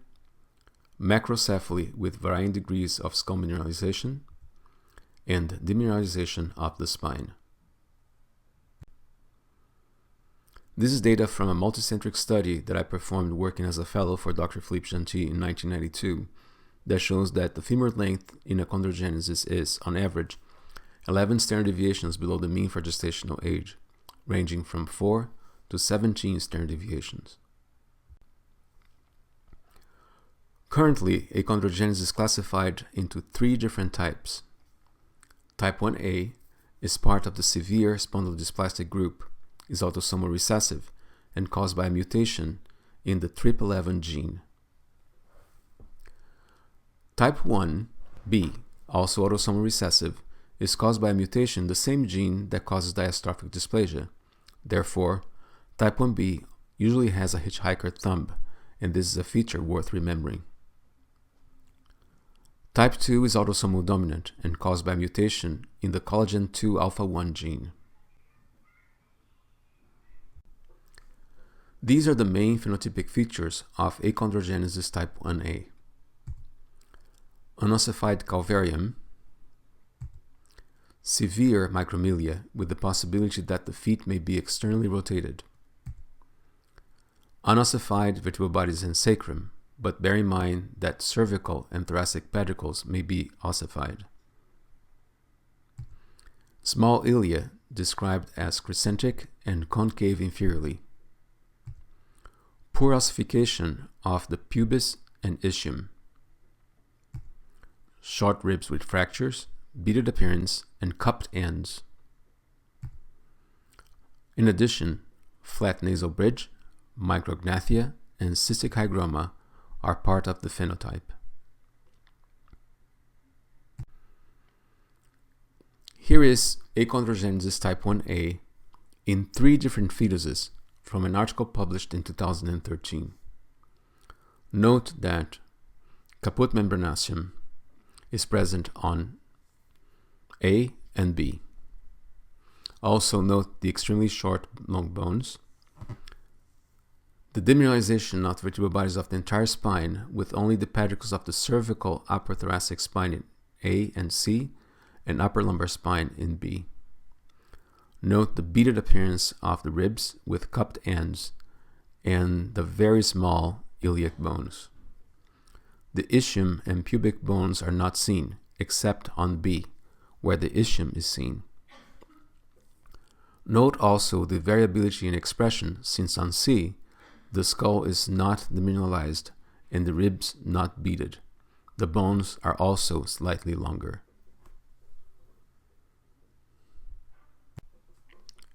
macrocephaly with varying degrees of skull mineralization, and demineralization of the spine. This is data from a multicentric study that I performed working as a fellow for Dr. Philippe Gentil in 1992 that shows that the femur length in achondrogenesis is, on average, 11 standard deviations below the mean for gestational age, ranging from 4 to 17 standard deviations. Currently, achondrogenesis is classified into 3 different types. Type 1A is part of the severe spondylodysplastic group, is autosomal recessive, and caused by a mutation in the TRPL11 gene. Type 1B, also autosomal recessive, is caused by a mutation in the same gene that causes diastrophic dysplasia. Therefore, type 1B usually has a hitchhiker thumb, and this is a feature worth remembering. Type 2 is autosomal dominant and caused by mutation in the collagen 2 alpha 1 gene. These are the main phenotypic features of achondrogenesis type 1A. Unossified calvarium, severe micromelia with the possibility that the feet may be externally rotated, unossified vertebral bodies and sacrum, but bear in mind that cervical and thoracic pedicles may be ossified. Small ilia described as crescentic and concave inferiorly. Poor ossification of the pubis and ischium. Short ribs with fractures, beaded appearance, and cupped ends. In addition, flat nasal bridge, micrognathia, and cystic hygroma are part of the phenotype. Here is achondrogenesis type 1A in 3 different fetuses from an article published in 2013. Note that caput membranaceum is present on A and B. Also note the extremely short long bones, the demineralization of vertebral bodies of the entire spine with only the pedicles of the cervical upper thoracic spine in A and C and upper lumbar spine in B. Note the beaded appearance of the ribs with cupped ends and the very small iliac bones. The ischium and pubic bones are not seen, except on B, where the ischium is seen. Note also the variability in expression, since on C, the skull is not demineralized and the ribs not beaded. The bones are also slightly longer.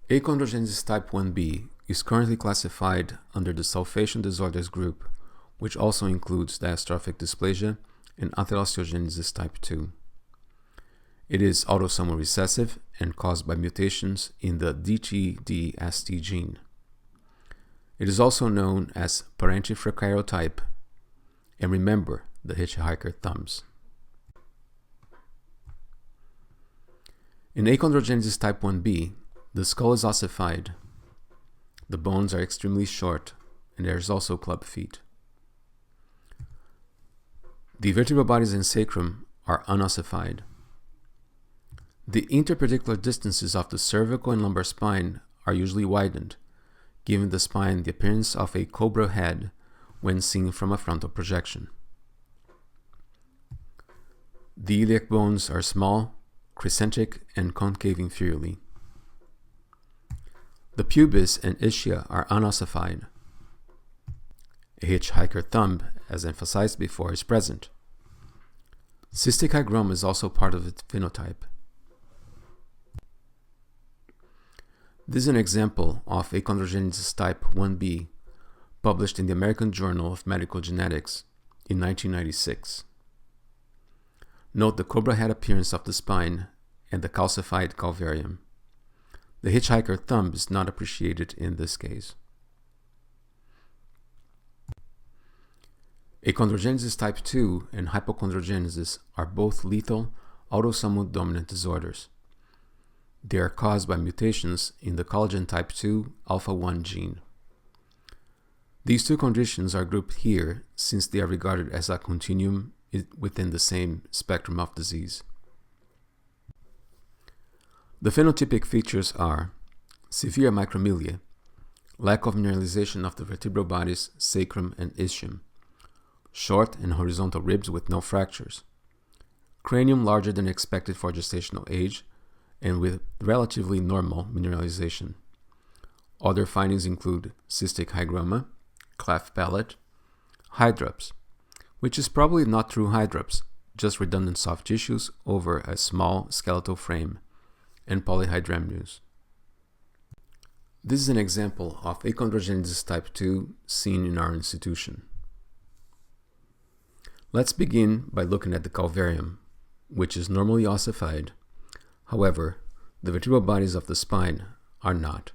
Achondrogenesis type 1B is currently classified under the sulfation disorders group, which also includes diastrophic dysplasia and atherosteogenesis type 2. It is autosomal recessive and caused by mutations in the DTD-ST gene. It is also known as parentific karyotype, and remember the hitchhiker thumbs. In achondrogenesis type 1B, the skull is ossified, the bones are extremely short, and there is also club feet. The vertebral bodies and sacrum are unossified. The interpedicular distances of the cervical and lumbar spine are usually widened, giving the spine the appearance of a cobra head when seen from a frontal projection. The iliac bones are small, crescentic, and concave inferiorly. The pubis and ischia are unossified. A hitchhiker thumb, as emphasized before, is present. Cystic hygroma is also part of its phenotype. This is an example of achondrogenesis type 1B, published in the American Journal of Medical Genetics in 1996. Note the cobra head appearance of the spine and the calcified calvarium. The hitchhiker thumb is not appreciated in this case. Achondrogenesis type 2 and hypochondrogenesis are both lethal autosomal dominant disorders. They are caused by mutations in the collagen type 2 alpha 1 gene. These two conditions are grouped here since they are regarded as a continuum within the same spectrum of disease. The phenotypic features are severe micromelia, lack of mineralization of the vertebral bodies, sacrum and ischium, short and horizontal ribs with no fractures, cranium larger than expected for gestational age and with relatively normal mineralization. Other findings include cystic hygroma, cleft palate, hydrops, which is probably not true hydrops, just redundant soft tissues over a small skeletal frame, and polyhydramnios. This is an example of achondrogenesis type 2 seen in our institution. Let's begin by looking at the calvarium, which is normally ossified. However, the vertebral bodies of the spine are not.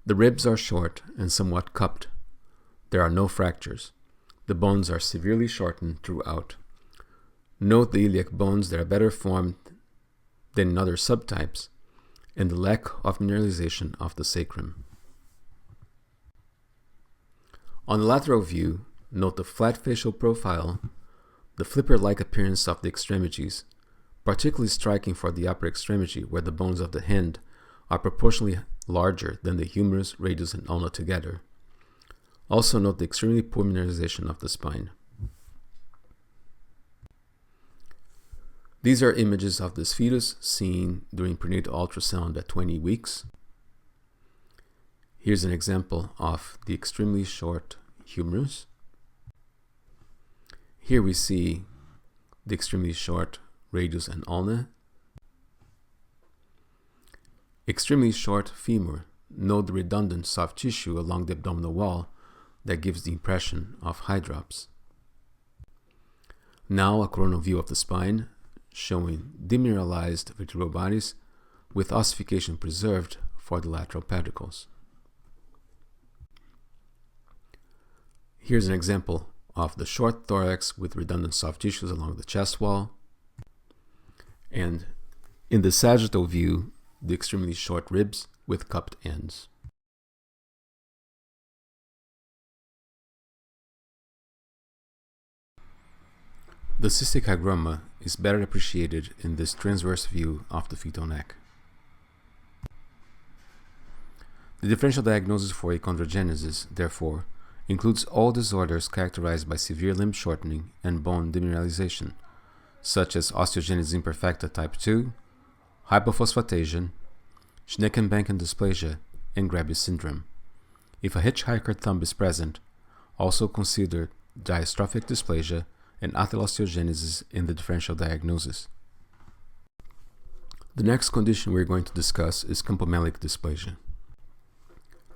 The ribs are short and somewhat cupped. There are no fractures. The bones are severely shortened throughout. Note the iliac bones that are better formed than in other subtypes, and the lack of mineralization of the sacrum. On the lateral view, note the flat facial profile, the flipper-like appearance of the extremities, particularly striking for the upper extremity where the bones of the hand are proportionally larger than the humerus, radius, and ulna together. Also note the extremely poor mineralization of the spine. These are images of this fetus seen during prenatal ultrasound at 20 weeks. Here's an example of the extremely short humerus. Here we see the extremely short radius and ulna. Extremely short femur. Note the redundant soft tissue along the abdominal wall that gives the impression of hydrops. Now a coronal view of the spine, showing demineralized vertebral bodies with ossification preserved for the lateral pedicles. Here's an example of the short thorax with redundant soft tissues along the chest wall, and in the sagittal view, the extremely short ribs with cupped ends. The cystic hygroma is better appreciated in this transverse view of the fetal neck. The differential diagnosis for achondrogenesis, therefore, includes all disorders characterized by severe limb shortening and bone demineralization, such as osteogenesis imperfecta type 2, hypophosphatasia, Schnecken-Banken dysplasia, and Grabe's syndrome. If a hitchhiker thumb is present, also consider diastrophic dysplasia and atherosteogenesis in the differential diagnosis. The next condition we're going to discuss is campomelic dysplasia.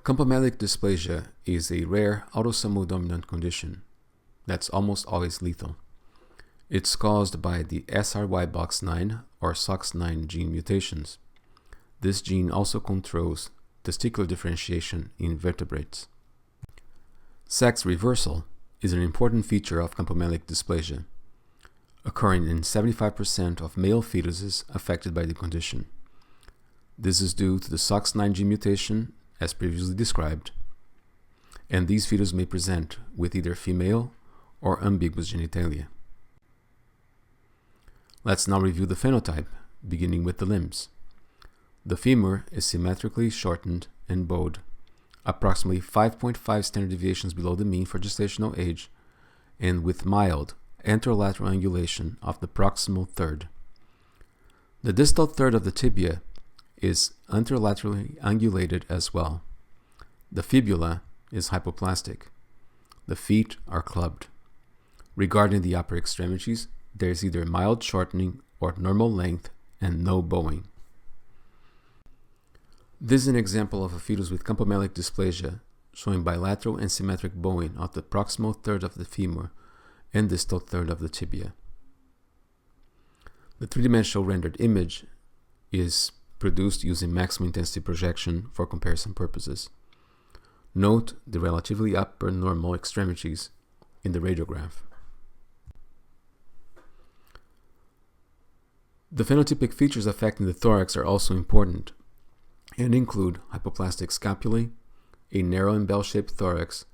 Campomelic dysplasia is a rare autosomal dominant condition that's almost always lethal. It's caused by the SRY-Box9 or SOX9 gene mutations. This gene also controls testicular differentiation in vertebrates. Sex reversal is an important feature of campomelic dysplasia, occurring in 75% of male fetuses affected by the condition. This is due to the SOX9 gene mutation, as previously described, and these fetuses may present with either female or ambiguous genitalia. Let's now review the phenotype, beginning with the limbs. The femur is symmetrically shortened and bowed, approximately 5.5 standard deviations below the mean for gestational age, and with mild anterolateral angulation of the proximal third. The distal third of the tibia is anterolaterally angulated as well. The fibula is hypoplastic. The feet are clubbed. Regarding the upper extremities, there is either mild shortening or normal length and no bowing. This is an example of a fetus with campomelic dysplasia, showing bilateral and symmetric bowing of the proximal third of the femur and distal third of the tibia. The three-dimensional rendered image is produced using maximum intensity projection for comparison purposes. Note the relatively upper normal extremities in the radiograph. The phenotypic features affecting the thorax are also important and include hypoplastic scapulae, a narrow and bell-shaped thorax,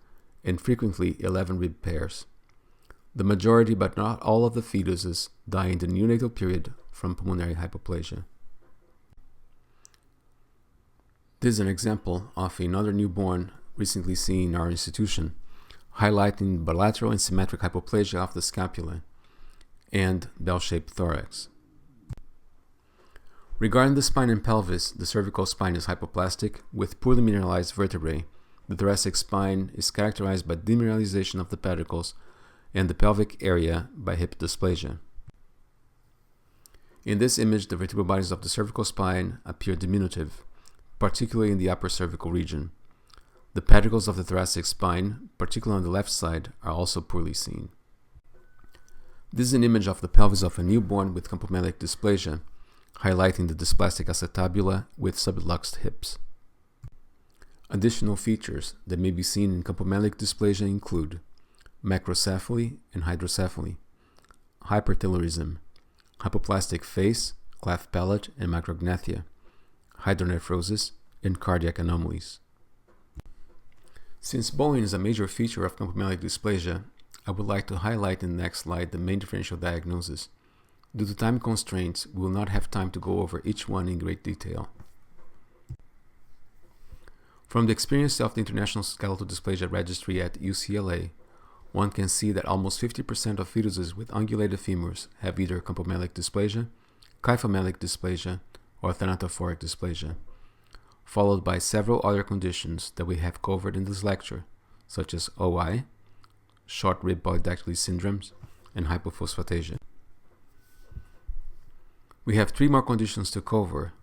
and frequently 11 rib pairs. The majority, but not all, of the fetuses die in the neonatal period from pulmonary hypoplasia. This is an example of another newborn recently seen in our institution, highlighting bilateral and symmetric hypoplasia of the scapula and bell-shaped thorax. Regarding the spine and pelvis, the cervical spine is hypoplastic with poorly mineralized vertebrae. The thoracic spine is characterized by demineralization of the pedicles and the pelvic area by hip dysplasia. In this image, the vertebral bodies of the cervical spine appear diminutive, particularly in the upper cervical region. The pedicles of the thoracic spine, particularly on the left side, are also poorly seen. This is an image of the pelvis of a newborn with campomelic dysplasia, highlighting the dysplastic acetabula with subluxed hips. Additional features that may be seen in campomelic dysplasia include macrocephaly and hydrocephaly, hypertelorism, hypoplastic face, cleft palate, and macrognathia, hydronephrosis, and cardiac anomalies. Since bowing is a major feature of campomelic dysplasia, I would like to highlight in the next slide the main differential diagnosis. Due to time constraints, we will not have time to go over each one in great detail. From the experience of the International Skeletal Dysplasia Registry at UCLA, one can see that almost 50% of fetuses with ungulated femurs have either campomelic dysplasia, kyphomelic dysplasia, or thanatophoric dysplasia, followed by several other conditions that we have covered in this lecture, such as OI, short rib polydactyly syndromes, and hypophosphatasia. We have 3 more conditions to cover.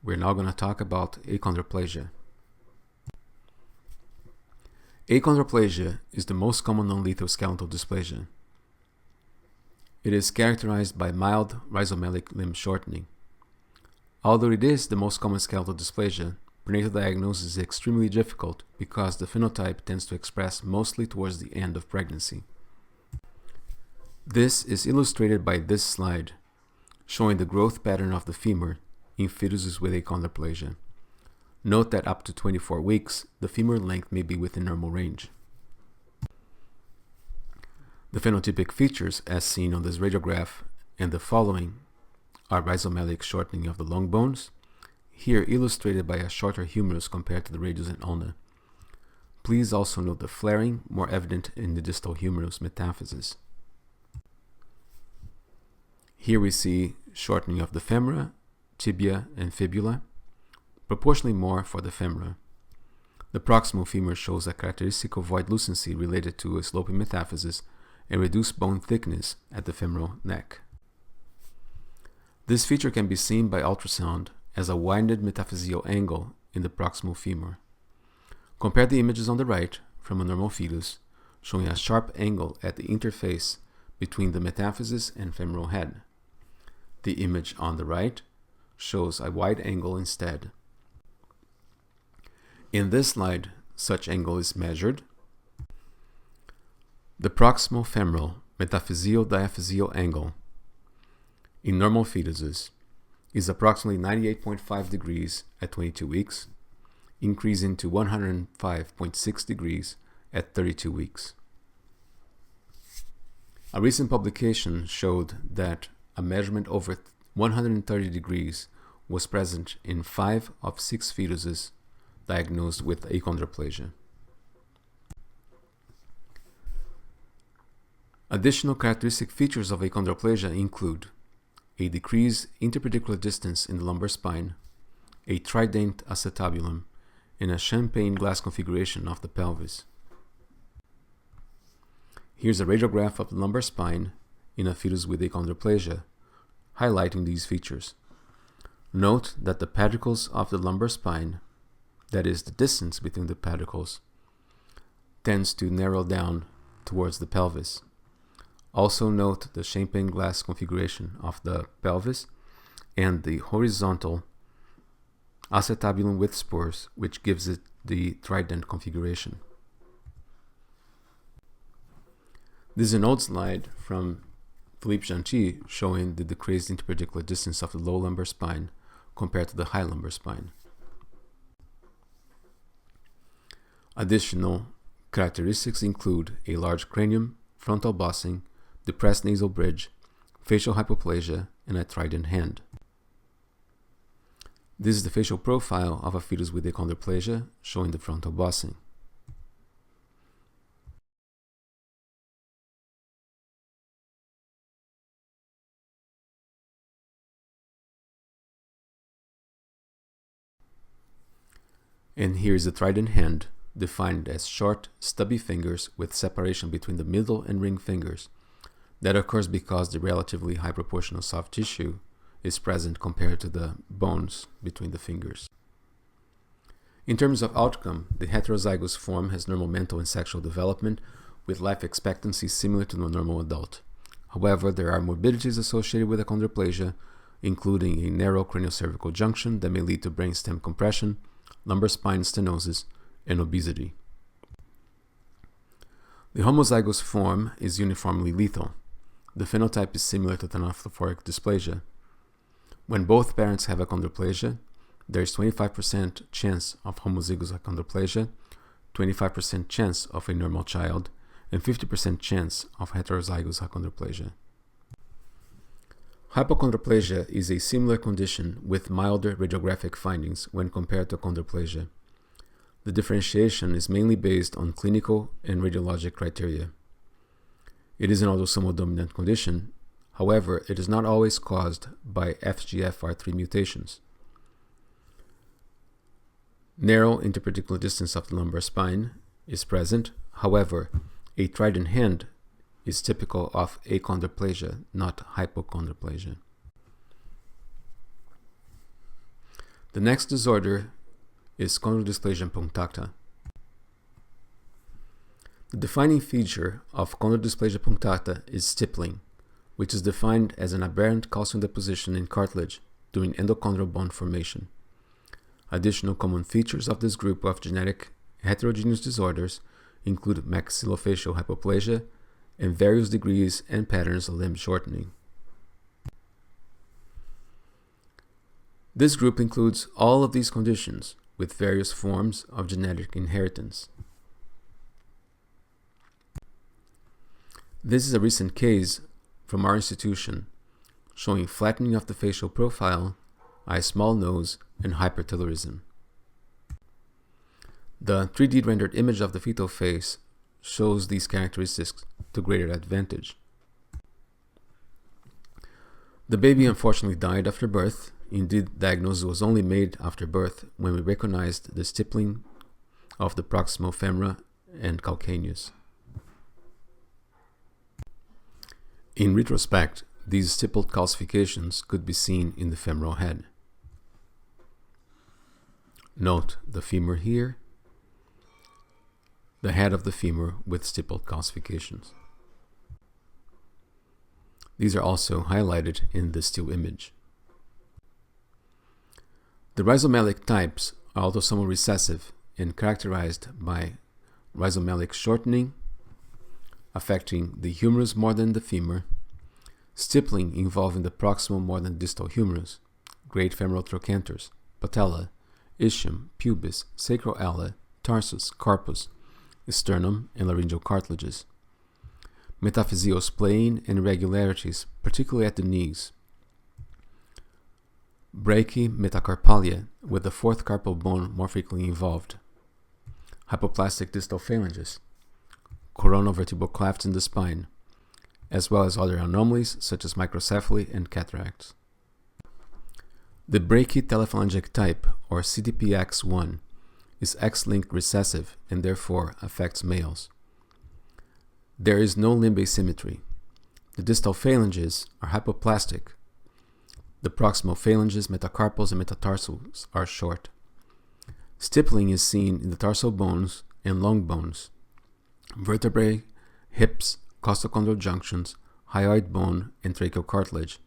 We're now going to talk about achondroplasia. Achondroplasia is the most common non-lethal skeletal dysplasia. It is characterized by mild rhizomelic limb shortening. Although it is the most common skeletal dysplasia, prenatal diagnosis is extremely difficult because the phenotype tends to express mostly towards the end of pregnancy. This is illustrated by this slide, showing the growth pattern of the femur in fetuses with achondroplasia. Note that up to 24 weeks, the femur length may be within normal range. The phenotypic features, as seen on this radiograph and the following, are rhizomelic shortening of the long bones, here illustrated by a shorter humerus compared to the radius and ulna. Please also note the flaring, more evident in the distal humerus metaphysis. Here we see shortening of the femora, tibia, and fibula, proportionally more for the femora. The proximal femur shows a characteristic ovoid lucency related to a sloping metaphysis and reduced bone thickness at the femoral neck. This feature can be seen by ultrasound as a widened metaphyseal angle in the proximal femur. Compare the images on the right from a normal fetus, showing a sharp angle at the interface between the metaphysis and femoral head. The image on the right shows a wide angle instead. In this slide, such angle is measured. The proximal femoral metaphyseal diaphyseal angle in normal fetuses is approximately 98.5 degrees at 22 weeks, increasing to 105.6 degrees at 32 weeks. A recent publication showed that a measurement over 130 degrees was present in 5 of 6 fetuses diagnosed with achondroplasia. Additional characteristic features of achondroplasia include a decreased interpedicular distance in the lumbar spine, a trident acetabulum, and a champagne glass configuration of the pelvis. Here's a radiograph of the lumbar spine in a fetus with achondroplasia, highlighting these features. Note that the pedicles of the lumbar spine, that is the distance between the pedicles, tends to narrow down towards the pelvis. Also note the champagne glass configuration of the pelvis and the horizontal acetabulum with spurs, which gives it the trident configuration. This is an old slide from Philippe Gentil showing the decreased interpedicular distance of the low lumbar spine compared to the high lumbar spine. Additional Characteristics include a large cranium, frontal bossing, depressed nasal bridge, facial hypoplasia, and a trident hand. This is the facial profile of a fetus with achondroplasia, showing the frontal bossing. And here is the trident hand, defined as short, stubby fingers with separation between the middle and ring fingers. That occurs because the relatively high proportion of soft tissue is present compared to the bones between the fingers. In terms of outcome, the heterozygous form has normal mental and sexual development with life expectancy similar to the normal adult. However, there are morbidities associated with achondroplasia, including a narrow craniocervical junction that may lead to brainstem compression, lumbar spine stenosis, and obesity. The homozygous form is uniformly lethal. The phenotype is similar to thanatophoric dysplasia. When both parents have achondroplasia, there is 25% chance of homozygous achondroplasia, 25% chance of a normal child, and 50% chance of heterozygous achondroplasia. Hypochondroplasia is a similar condition with milder radiographic findings when compared to achondroplasia. The differentiation is mainly based on clinical and radiologic criteria. It is an autosomal dominant condition. However, it is not always caused by FGFR3 mutations. Narrow interpedicular distance of the lumbar spine is present. However, a trident hand is typical of achondroplasia, not hypochondroplasia. The next disorder is chondrodysplasia punctata. The defining feature of chondrodysplasia punctata is stippling, which is defined as an aberrant calcium deposition in cartilage during endochondral bone formation. Additional common features of this group of genetic heterogeneous disorders include maxillofacial hypoplasia and various degrees and patterns of limb shortening. This group includes all of these conditions with various forms of genetic inheritance. This is a recent case from our institution showing flattening of the facial profile, a small nose, and hypertelorism. The 3D rendered image of the fetal face shows these characteristics to greater advantage. The baby unfortunately died after birth. Indeed, diagnosis was only made after birth when we recognized the stippling of the proximal femora and calcaneus. In retrospect, these stippled calcifications could be seen in the femoral head. Note the femur here, the head of the femur with stippled calcifications. These are also highlighted in the still image. The rhizomelic types are autosomal recessive and characterized by rhizomelic shortening, affecting the humerus more than the femur, stippling involving the proximal more than distal humerus, great femoral trochanters, patella, ischium, pubis, sacral ala, tarsus, carpus, sternum, and laryngeal cartilages. Metaphyseosplaying and irregularities, particularly at the knees. Brachymetacarpalia, with the fourth carpal bone more frequently involved. Hypoplastic distal phalanges. Coronal vertebral clefts in the spine, as well as other anomalies such as microcephaly and cataracts. The brachytelephalangic type, or CDPX1, is X-linked recessive and therefore affects males. There is no limb asymmetry. The distal phalanges are hypoplastic. The proximal phalanges, metacarpals, and metatarsals are short. Stippling is seen in the tarsal bones and long bones, vertebrae, hips, costochondral junctions, hyoid bone, and tracheal cartilage.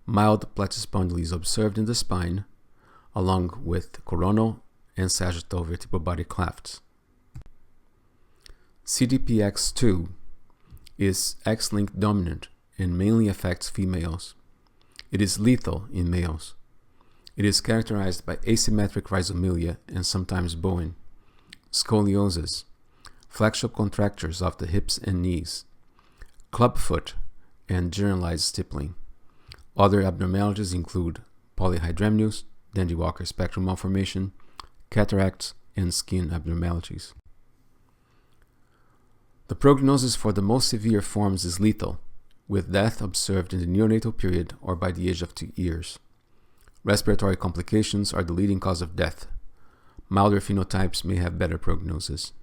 Mild plexus is observed in the spine, along with coronal and sagittal vertebral body clefts. CDPX2 is X-linked dominant and mainly affects females. It is lethal in males. It is characterized by asymmetric rhizomelia and sometimes bowing, scoliosis, flexural contractures of the hips and knees, clubfoot, and generalized stippling. Other abnormalities include polyhydramnios, Dandy-Walker spectrum malformation, cataracts, and skin abnormalities. The prognosis for the most severe forms is lethal, with death observed in the neonatal period or by the age of 2 years. Respiratory complications are the leading cause of death. Milder phenotypes may have better prognosis.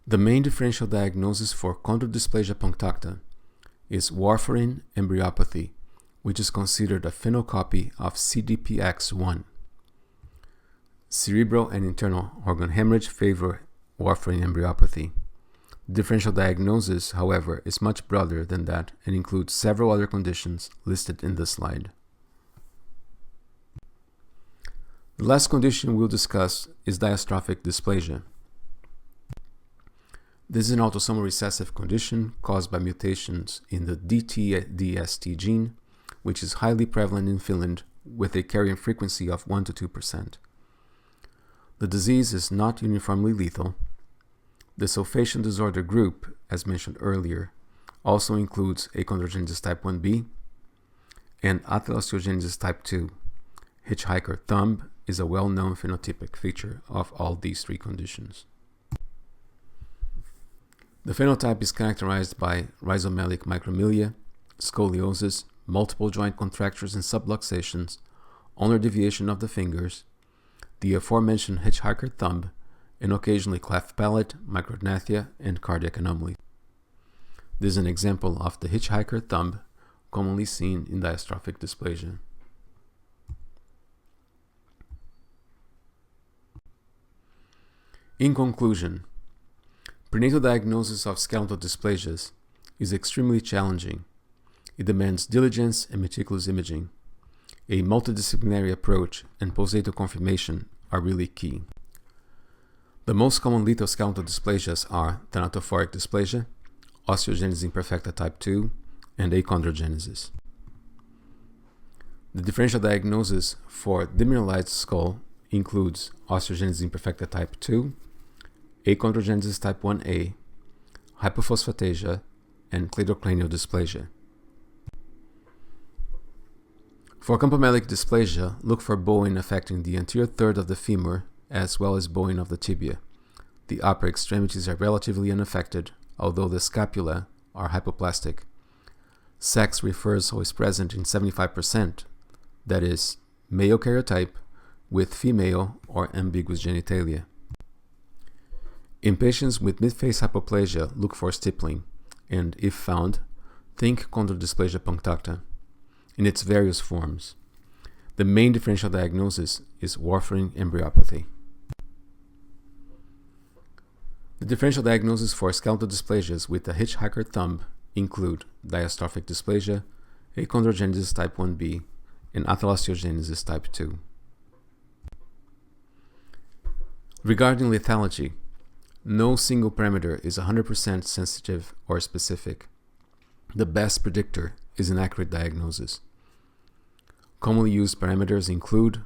The main differential diagnosis for chondrodysplasia punctata is warfarin embryopathy, which is considered a phenocopy of CDPX1. Cerebral and internal organ hemorrhage favor warfarin embryopathy. The differential diagnosis, however, is much broader than that and includes several other conditions listed in this slide. The last condition we'll discuss is diastrophic dysplasia. This is an autosomal recessive condition caused by mutations in the DTDST gene, which is highly prevalent in Finland with a carrying frequency of 1 to 2%. The disease is not uniformly lethal. The sulfation disorder group, as mentioned earlier, also includes achondrogenesis type 1b and atherosclerogenesis type 2. Hitchhiker thumb is a well-known phenotypic feature of all these three conditions. The phenotype is characterized by rhizomelic micromelia, scoliosis, multiple joint contractures and subluxations, ulnar deviation of the fingers, the aforementioned hitchhiker thumb, and occasionally cleft palate, micrognathia, and cardiac anomaly. This is an example of the hitchhiker thumb commonly seen in diastrophic dysplasia. In conclusion, prenatal diagnosis of skeletal dysplasias is extremely challenging. It demands diligence and meticulous imaging. A multidisciplinary approach and postnatal confirmation are really key. The most common lethal skeletal dysplasias are thanatophoric dysplasia, osteogenesis imperfecta type 2, and achondrogenesis. The differential diagnosis for demineralized skull includes osteogenesis imperfecta type 2, achondrogenesis type 1a, hypophosphatasia, and cleidocranial dysplasia. For campomelic dysplasia, look for bowing affecting the anterior third of the femur as well as bowing of the tibia. The upper extremities are relatively unaffected, although the scapula are hypoplastic. Sex reversal is present in 75%, that is, male karyotype with female or ambiguous genitalia. In patients with midface hypoplasia, look for stippling, and if found, think chondrodysplasia punctata in its various forms. The main differential diagnosis is warfarin embryopathy. The differential diagnosis for skeletal dysplasias with a hitchhiker thumb include diastrophic dysplasia, achondrogenesis type 1b, and atherosclerogenesis type 2. Regarding lethality, no single parameter is 100% sensitive or specific. The best predictor is an accurate diagnosis. Commonly used parameters include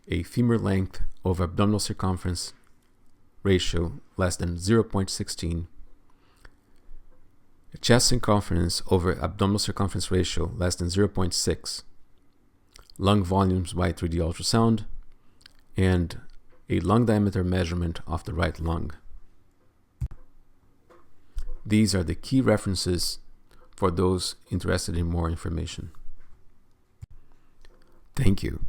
a femur length over abdominal circumference ratio less than 0.16, a chest circumference over abdominal circumference ratio less than 0.6, lung volumes by 3D ultrasound, and a lung diameter measurement of the right lung. These are the key references for those interested in more information. Thank you.